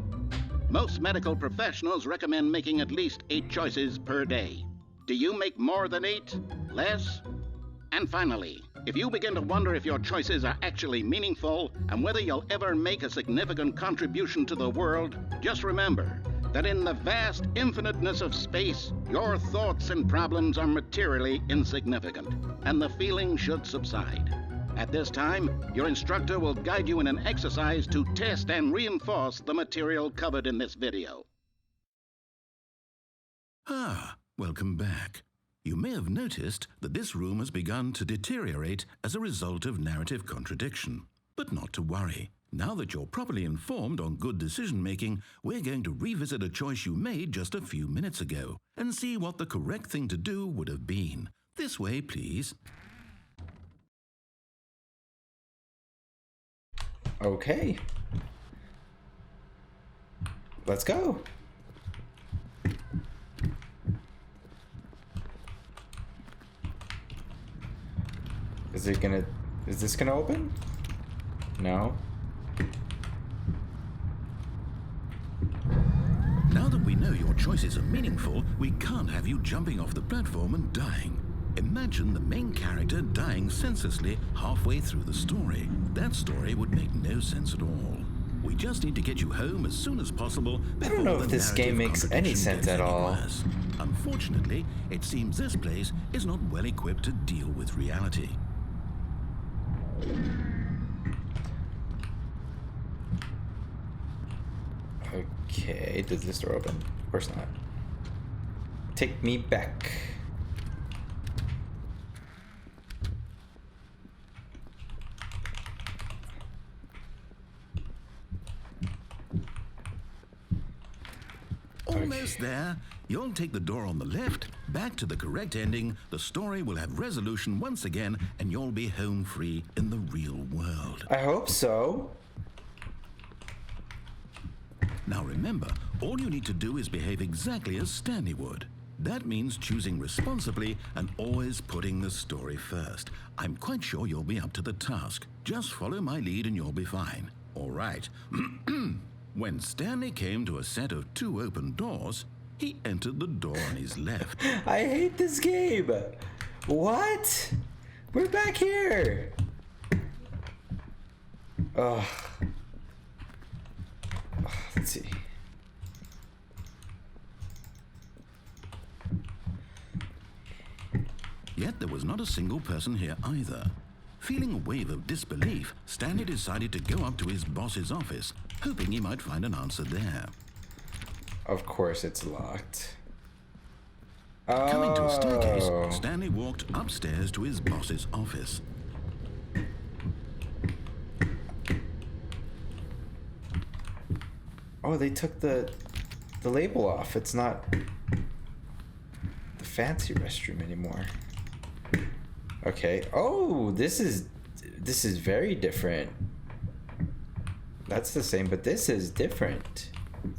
Most medical professionals recommend making at least 8 choices per day. Do you make more than 8? Less? And finally, if you begin to wonder if your choices are actually meaningful and whether you'll ever make a significant contribution to the world, just remember that in the vast infiniteness of space, your thoughts and problems are materially insignificant, and the feeling should subside. At this time, your instructor will guide you in an exercise to test and reinforce the material covered in this video. Ah, welcome back. You may have noticed that this room has begun to deteriorate as a result of narrative contradiction. But not to worry. Now that you're properly informed on good decision-making, we're going to revisit a choice you made just a few minutes ago and see what the correct thing to do would have been. This way, please. Okay. Let's go. Is this gonna open? No. Now that we know your choices are meaningful, we can't have you jumping off the platform and dying. Imagine the main character dying senselessly halfway through the story. That story would make no sense at all. We just need to get you home as soon as possible before I don't know if this game makes any sense at all. Unfortunately, it seems this place is not well equipped to deal with reality. Okay, does this door open? Of course not. Take me back. Almost there. You'll take the door on the left, back to the correct ending, the story will have resolution once again, and you'll be home free in the real world. I hope so. Now remember, all you need to do is behave exactly as Stanley would. That means choosing responsibly and always putting the story first. I'm quite sure you'll be up to the task. Just follow my lead and you'll be fine. All right. When Stanley came to a set of 2 open doors, he entered the door on his left. I hate this game. What? We're back here. Ugh. Let's see. Yet there was not a single person here either. Feeling a wave of disbelief, Stanley decided to go up to his boss's office, hoping he might find an answer there. Of course it's locked. Coming to a staircase, Stanley walked upstairs to his boss's office. Oh, they took the label off. It's not the fancy restroom anymore. Okay. Oh, this is very different. That's the same, but this is different.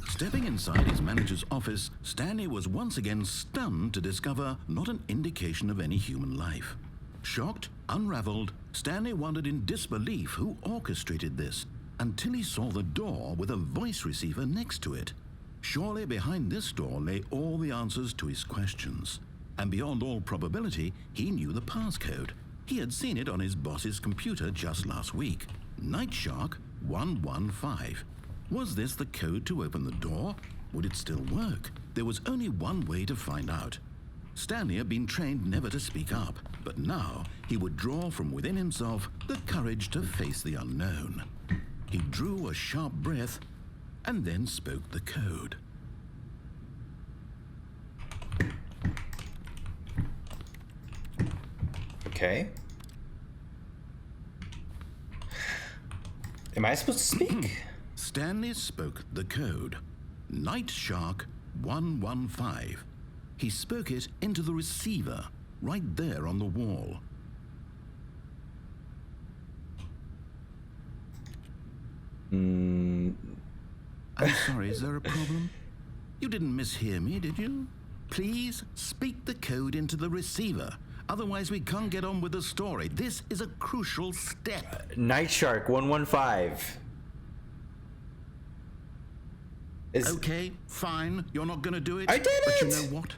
Stepping inside his manager's office, Stanley was once again stunned to discover not an indication of any human life. Shocked, unraveled, Stanley wondered in disbelief who orchestrated this, until he saw the door with a voice receiver next to it. Surely behind this door lay all the answers to his questions. And beyond all probability, he knew the passcode. He had seen it on his boss's computer just last week. Night Shark 115. Was this the code to open the door? Would it still work? There was only one way to find out. Stanley had been trained never to speak up, but now he would draw from within himself the courage to face the unknown. He drew a sharp breath and then spoke the code. Okay. Am I supposed to speak? Stanley spoke the code. Night Shark 115. He spoke it into the receiver, right there on the wall. I'm sorry, is there a problem? You didn't mishear me, did you? Please speak the code into the receiver. Otherwise, we can't get on with the story. This is a crucial step. Night Shark 115. Okay, fine. You're not going to do it. I did it! But you know what?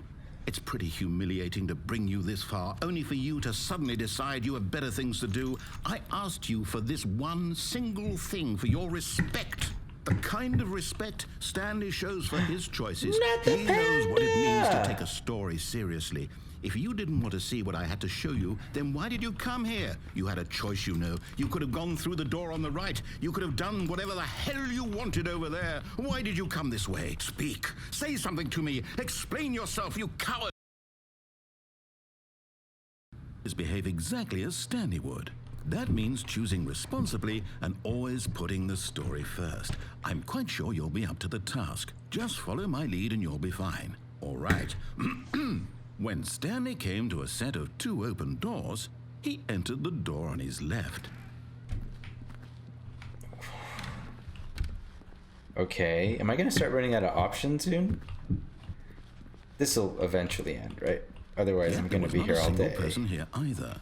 It's pretty humiliating to bring you this far, only for you to suddenly decide you have better things to do. I asked you for this one single thing, for your respect. The kind of respect Stanley shows for his choices. He knows what it means to take a story seriously. If you didn't want to see what I had to show you, then why did you come here? You had a choice, you know. You could have gone through the door on the right. You could have done whatever the hell you wanted over there. Why did you come this way? Speak. Say something to me. Explain yourself, you coward. Behave exactly as Stanley would. That means choosing responsibly and always putting the story first. I'm quite sure you'll be up to the task. Just follow my lead and you'll be fine. All right. When Stanley came to a set of 2 open doors, he entered the door on his left. Okay, am I gonna start running out of options soon? This will eventually end, right? Otherwise, I'm gonna be here all day. There was not a single person here either.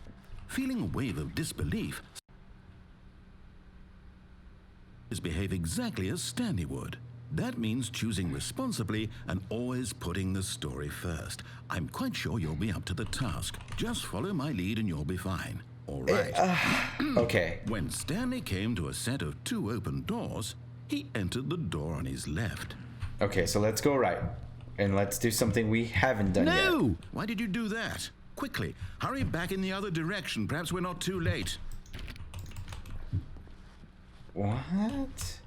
Feeling a wave of disbelief, behave exactly as Stanley would. That means choosing responsibly and always putting the story first. I'm quite sure you'll be up to the task. Just follow my lead and you'll be fine. All right. Okay. When Stanley came to a set of 2 open doors, he entered the door on his left. Okay, so let's go right. And let's do something we haven't done yet. No! Why did you do that? Quickly, hurry back in the other direction. Perhaps we're not too late. What?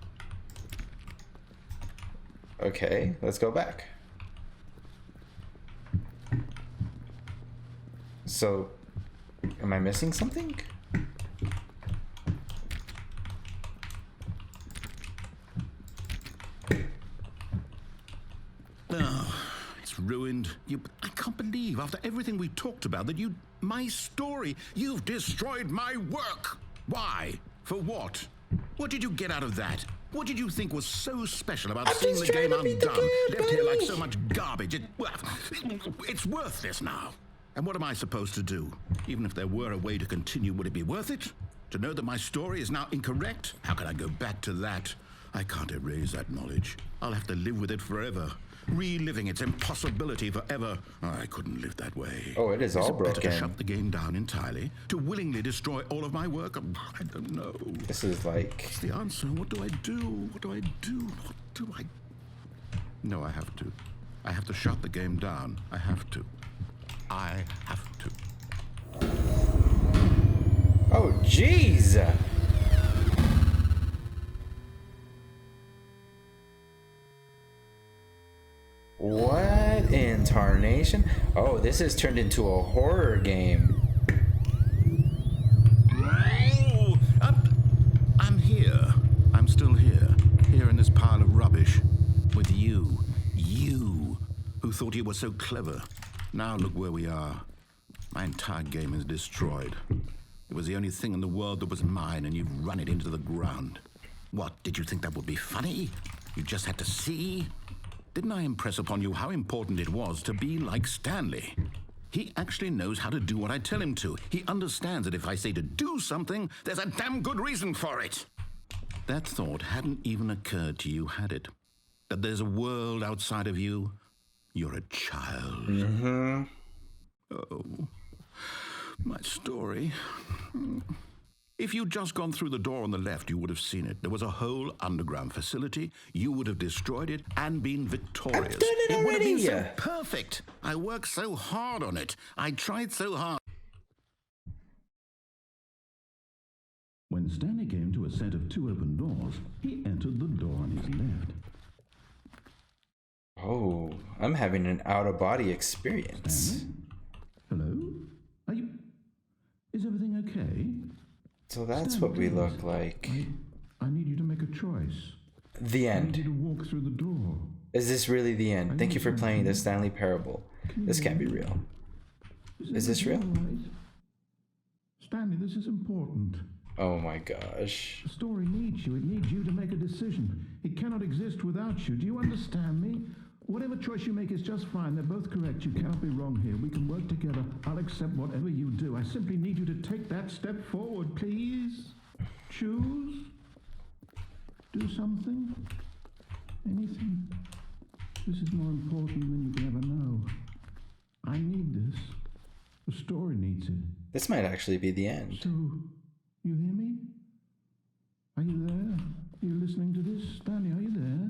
Okay, let's go back. So, am I missing something? Oh, it's ruined. I can't believe, after everything we talked about, that my story, you've destroyed my work. Why? For what? What did you get out of that? What did you think was so special about seeing the game undone, left here like so much garbage? It's worthless now. And what am I supposed to do? Even if there were a way to continue, would it be worth it? To know that my story is now incorrect? How can I go back to that? I can't erase that knowledge. I'll have to live with it forever. Reliving its impossibility forever. I couldn't live that way. Oh, it is all broken. Better to shut the game down entirely? To willingly destroy all of my work? I don't know. This is like... What's the answer? What do I do? What do I do? What do I... No, I have to. I have to shut the game down. I have to. I have to. Oh, jeez! What in tarnation? Oh, this has turned into a horror game. Oh, I'm here. I'm still here. Here in this pile of rubbish. With you. You, who thought you were so clever. Now look where we are. My entire game is destroyed. It was the only thing in the world that was mine, and you've run it into the ground. What, did you think that would be funny? You just had to see? Didn't I impress upon you how important it was to be like Stanley? He actually knows how to do what I tell him to. He understands that if I say to do something, there's a damn good reason for it. That thought hadn't even occurred to you, had it? That there's a world outside of you? You're a child. Mm-hmm. Oh, my story. If you'd just gone through the door on the left, you would have seen it. There was a whole underground facility. You would have destroyed it and been victorious. I've done it already. Would have been so perfect. I worked so hard on it. I tried so hard. When Stanley came to a set of 2 open doors, he entered the door on his left. Oh, I'm having an out-of-body experience. Stanley? Hello? Are you... Is everything okay? So that's what we look like. I need you to make a choice. The I need you end. to walk through the door. Is this really the end? Thank you for playing the Stanley Parable. This can't be real. Is this real? Right? Stanley, this is important. Oh my gosh. The story needs you. It needs you to make a decision. It cannot exist without you. Do you understand me? Whatever choice you make is just fine. They're both correct. You cannot be wrong here. We can work together. I'll accept whatever you do. I simply need you to take that step forward, please. Choose. Do something. Anything. This is more important than you can ever know. I need this. The story needs it. This might actually be the end. So, you hear me? Are you there? Are you listening to this? Stanley, are you there?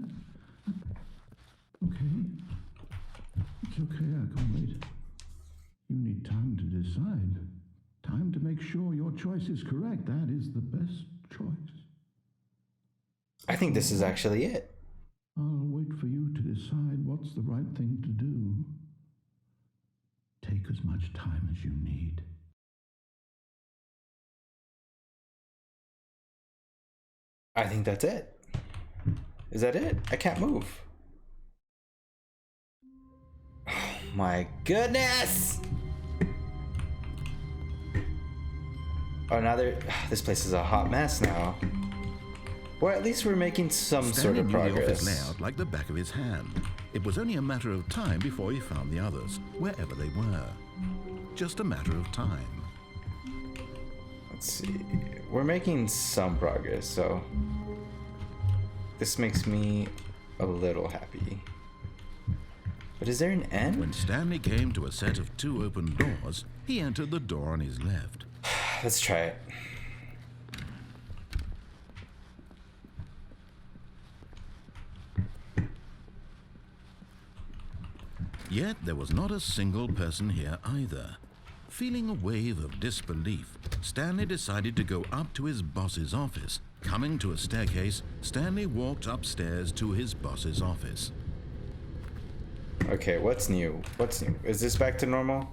Okay. It's okay, I can't wait. You need time to decide. Time to make sure your choice is correct. That is the best choice. I think this is actually it. I'll wait for you to decide what's the right thing to do. Take as much time as you need. I think that's it. Is that it? I can't move. Oh my goodness! Oh, now this place is a hot mess now. Or at least we're making some sort of progress. Stanley knew the office layout like the back of his hand. It was only a matter of time before he found the others, wherever they were. Just a matter of time. Let's see. We're making some progress, so this makes me a little happy. But is there an end? When Stanley came to a set of 2 open doors, he entered the door on his left. Let's try it. Yet there was not a single person here either. Feeling a wave of disbelief, Stanley decided to go up to his boss's office. Coming to a staircase, Stanley walked upstairs to his boss's office. Okay, what's new? What's new? Is this back to normal?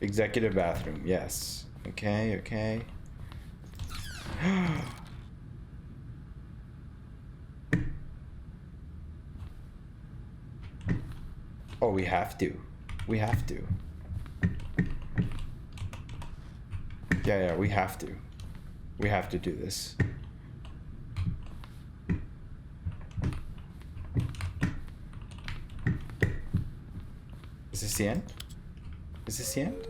Executive bathroom, yes. Okay, okay. Oh, we have to. We have to. Yeah, we have to. We have to do this. Is this the end? Is this the end?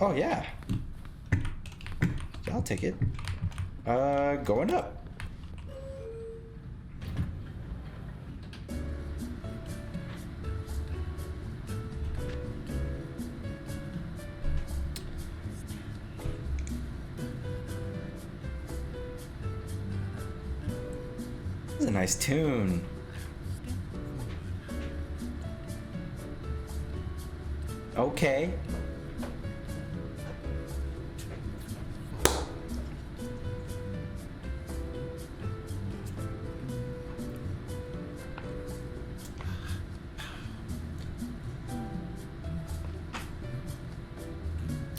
Oh, yeah. Yeah, I'll take it. Going up. This is a nice tune. Okay.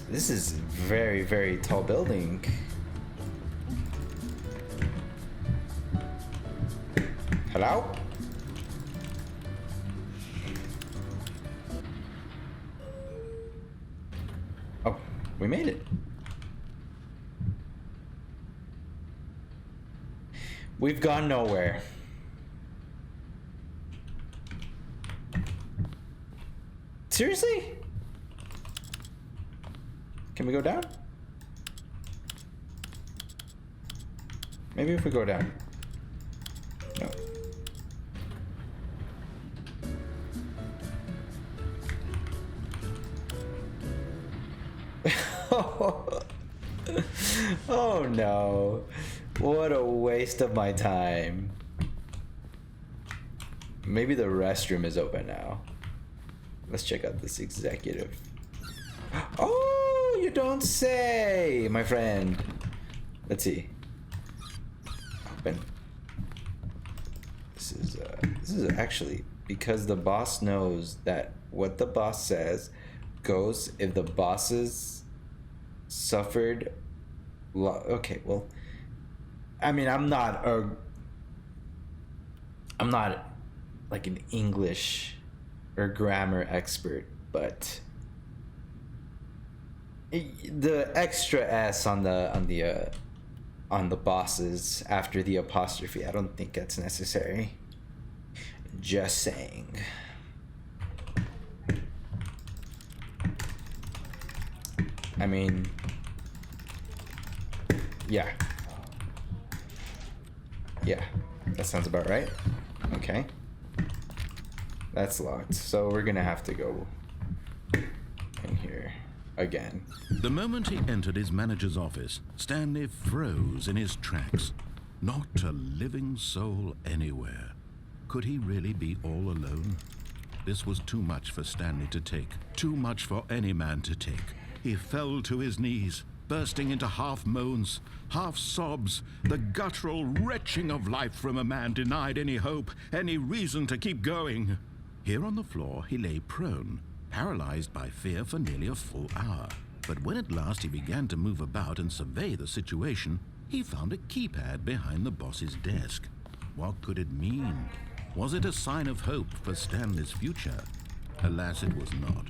This is very, very tall building. Hello? Oh, we made it. We've gone nowhere. Seriously? Can we go down? Maybe if we go down. No. Oh no. What a waste of my time. Maybe the restroom is open now. Let's check out this executive. Oh, you don't say, my friend. Let's see. Open. This is actually because the boss knows that what the boss says goes if the bosses suffered. Okay, well, I mean, I'm not like an English or grammar expert, but The extra S on the bosses after the apostrophe, I don't think that's necessary. Just saying. I mean, yeah, that sounds about right. Okay, that's locked, so we're gonna have to go in here again. The moment he entered his manager's office, Stanley froze in his tracks. Not a living soul anywhere. Could he really be all alone? This was too much for Stanley to take, too much for any man to take. He fell to his knees, bursting into half moans, half sobs, the guttural retching of life from a man denied any hope, any reason to keep going. Here on the floor, he lay prone, paralyzed by fear for nearly a full hour. But when at last he began to move about and survey the situation, he found a keypad behind the boss's desk. What could it mean? Was it a sign of hope for Stanley's future? Alas, it was not.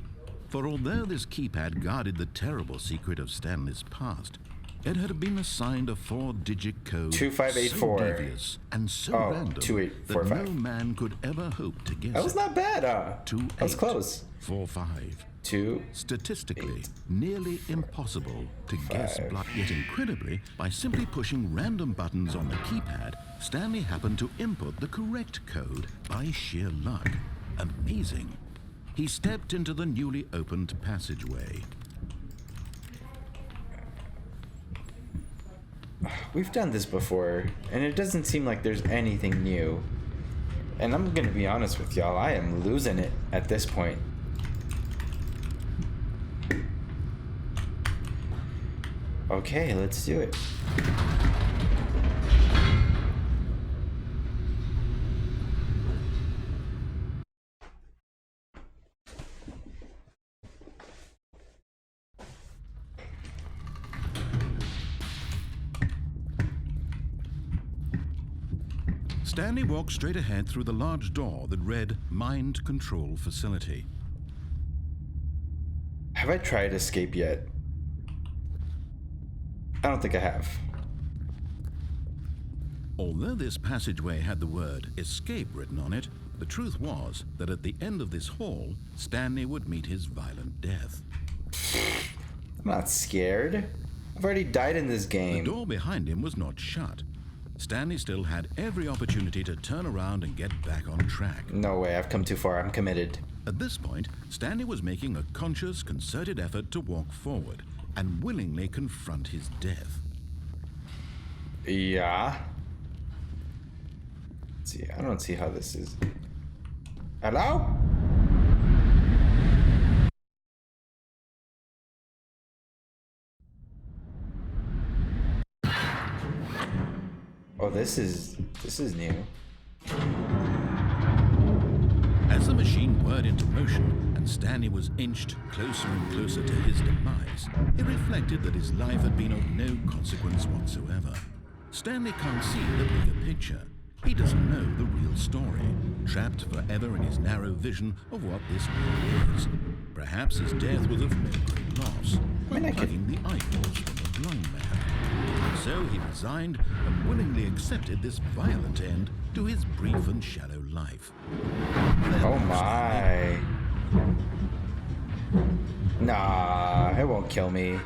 For although this keypad guarded the terrible secret of Stanley's past, it had been assigned a 4-digit code 2584. so devious and so random 2845. that no man could ever hope to guess That was not bad. That was close. 2845. 2. Statistically, nearly impossible to guess, but yet incredibly, by simply pushing random buttons on the keypad, Stanley happened to input the correct code by sheer luck. Amazing. He stepped into the newly opened passageway. We've done this before, and it doesn't seem like there's anything new. And I'm gonna be honest with y'all, I am losing it at this point. Okay, let's do it. Stanley walked straight ahead through the large door that read Mind Control Facility. Have I tried escape yet? I don't think I have. Although this passageway had the word escape written on it, the truth was that at the end of this hall, Stanley would meet his violent death. I'm not scared. I've already died in this game. The door behind him was not shut. Stanley still had every opportunity to turn around and get back on track. No way, I've come too far. I'm committed. At this point, Stanley was making a conscious, concerted effort to walk forward and willingly confront his death. Yeah. Let's see, I don't see how this is. Hello? Oh, this is new. As the machine whirred into motion and Stanley was inched closer and closer to his demise, he reflected that his life had been of no consequence whatsoever. Stanley can't see the bigger picture. He doesn't know the real story, trapped forever in his narrow vision of what this world is. Perhaps his death was of no great loss, like plugging the eyeballs from a blind man. So he resigned and willingly accepted this violent end to his brief and shallow life. Oh my. Nah, it won't kill me.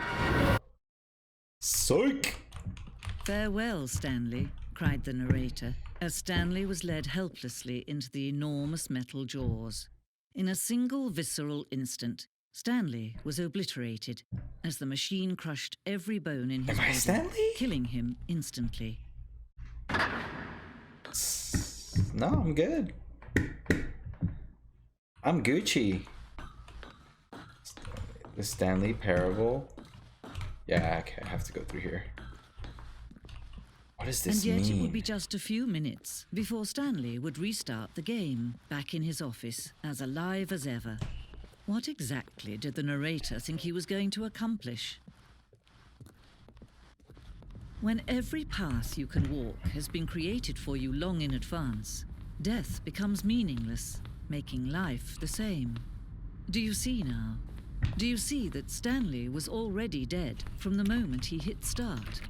Psych! "Farewell, Stanley," cried the narrator, as Stanley was led helplessly into the enormous metal jaws. In a single visceral instant, Stanley was obliterated as the machine crushed every bone in his Am I body, Stanley? killing him instantly. No, I'm good. I'm Gucci. The Stanley Parable. Yeah, okay, I have to go through here. What does this And yet mean? it would be just a few minutes before Stanley would restart the game, back in his office, as alive as ever. What exactly did the narrator think he was going to accomplish? When every path you can walk has been created for you long in advance, death becomes meaningless, making life the same. Do you see now? Do you see that Stanley was already dead from the moment he hit start?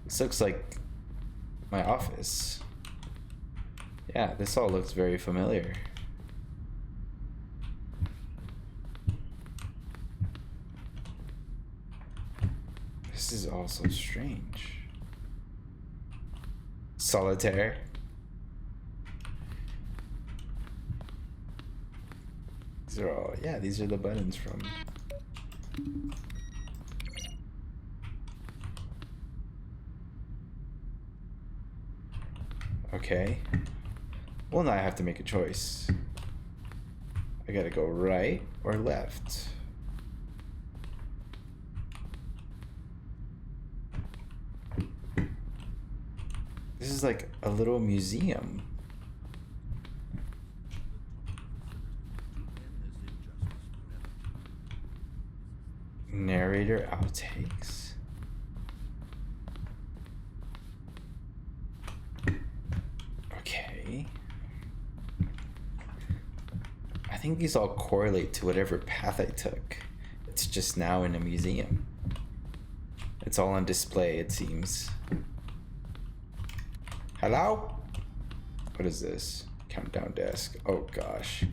This looks like my office. Yeah, this all looks very familiar. This is also strange. Solitaire. These are all, yeah, these are the buttons from. Okay. Well, now I have to make a choice. I gotta go right or left. This is like a little museum. Narrator outtakes. Okay. I think these all correlate to whatever path I took. It's just now in a museum. It's all on display, it seems. Hello? What is this? Countdown desk. Oh gosh.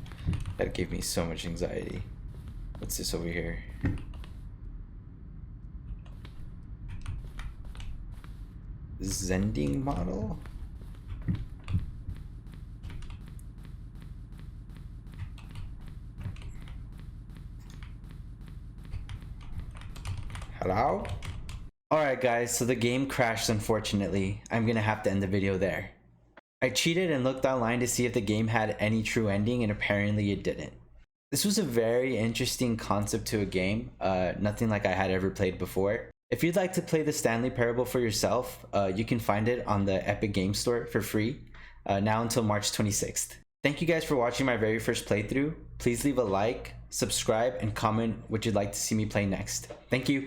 That gave me so much anxiety. What's this over here? Zending model? Hello? Alright guys, so the game crashed unfortunately. I'm gonna have to end the video there. I cheated and looked online to see if the game had any true ending, and apparently it didn't. This was a very interesting concept to a game, nothing like I had ever played before. If you'd like to play the Stanley Parable for yourself, you can find it on the Epic Game Store for free, now until March 26th. Thank you guys for watching my very first playthrough. Please leave a like, subscribe, and comment what you'd like to see me play next. Thank you.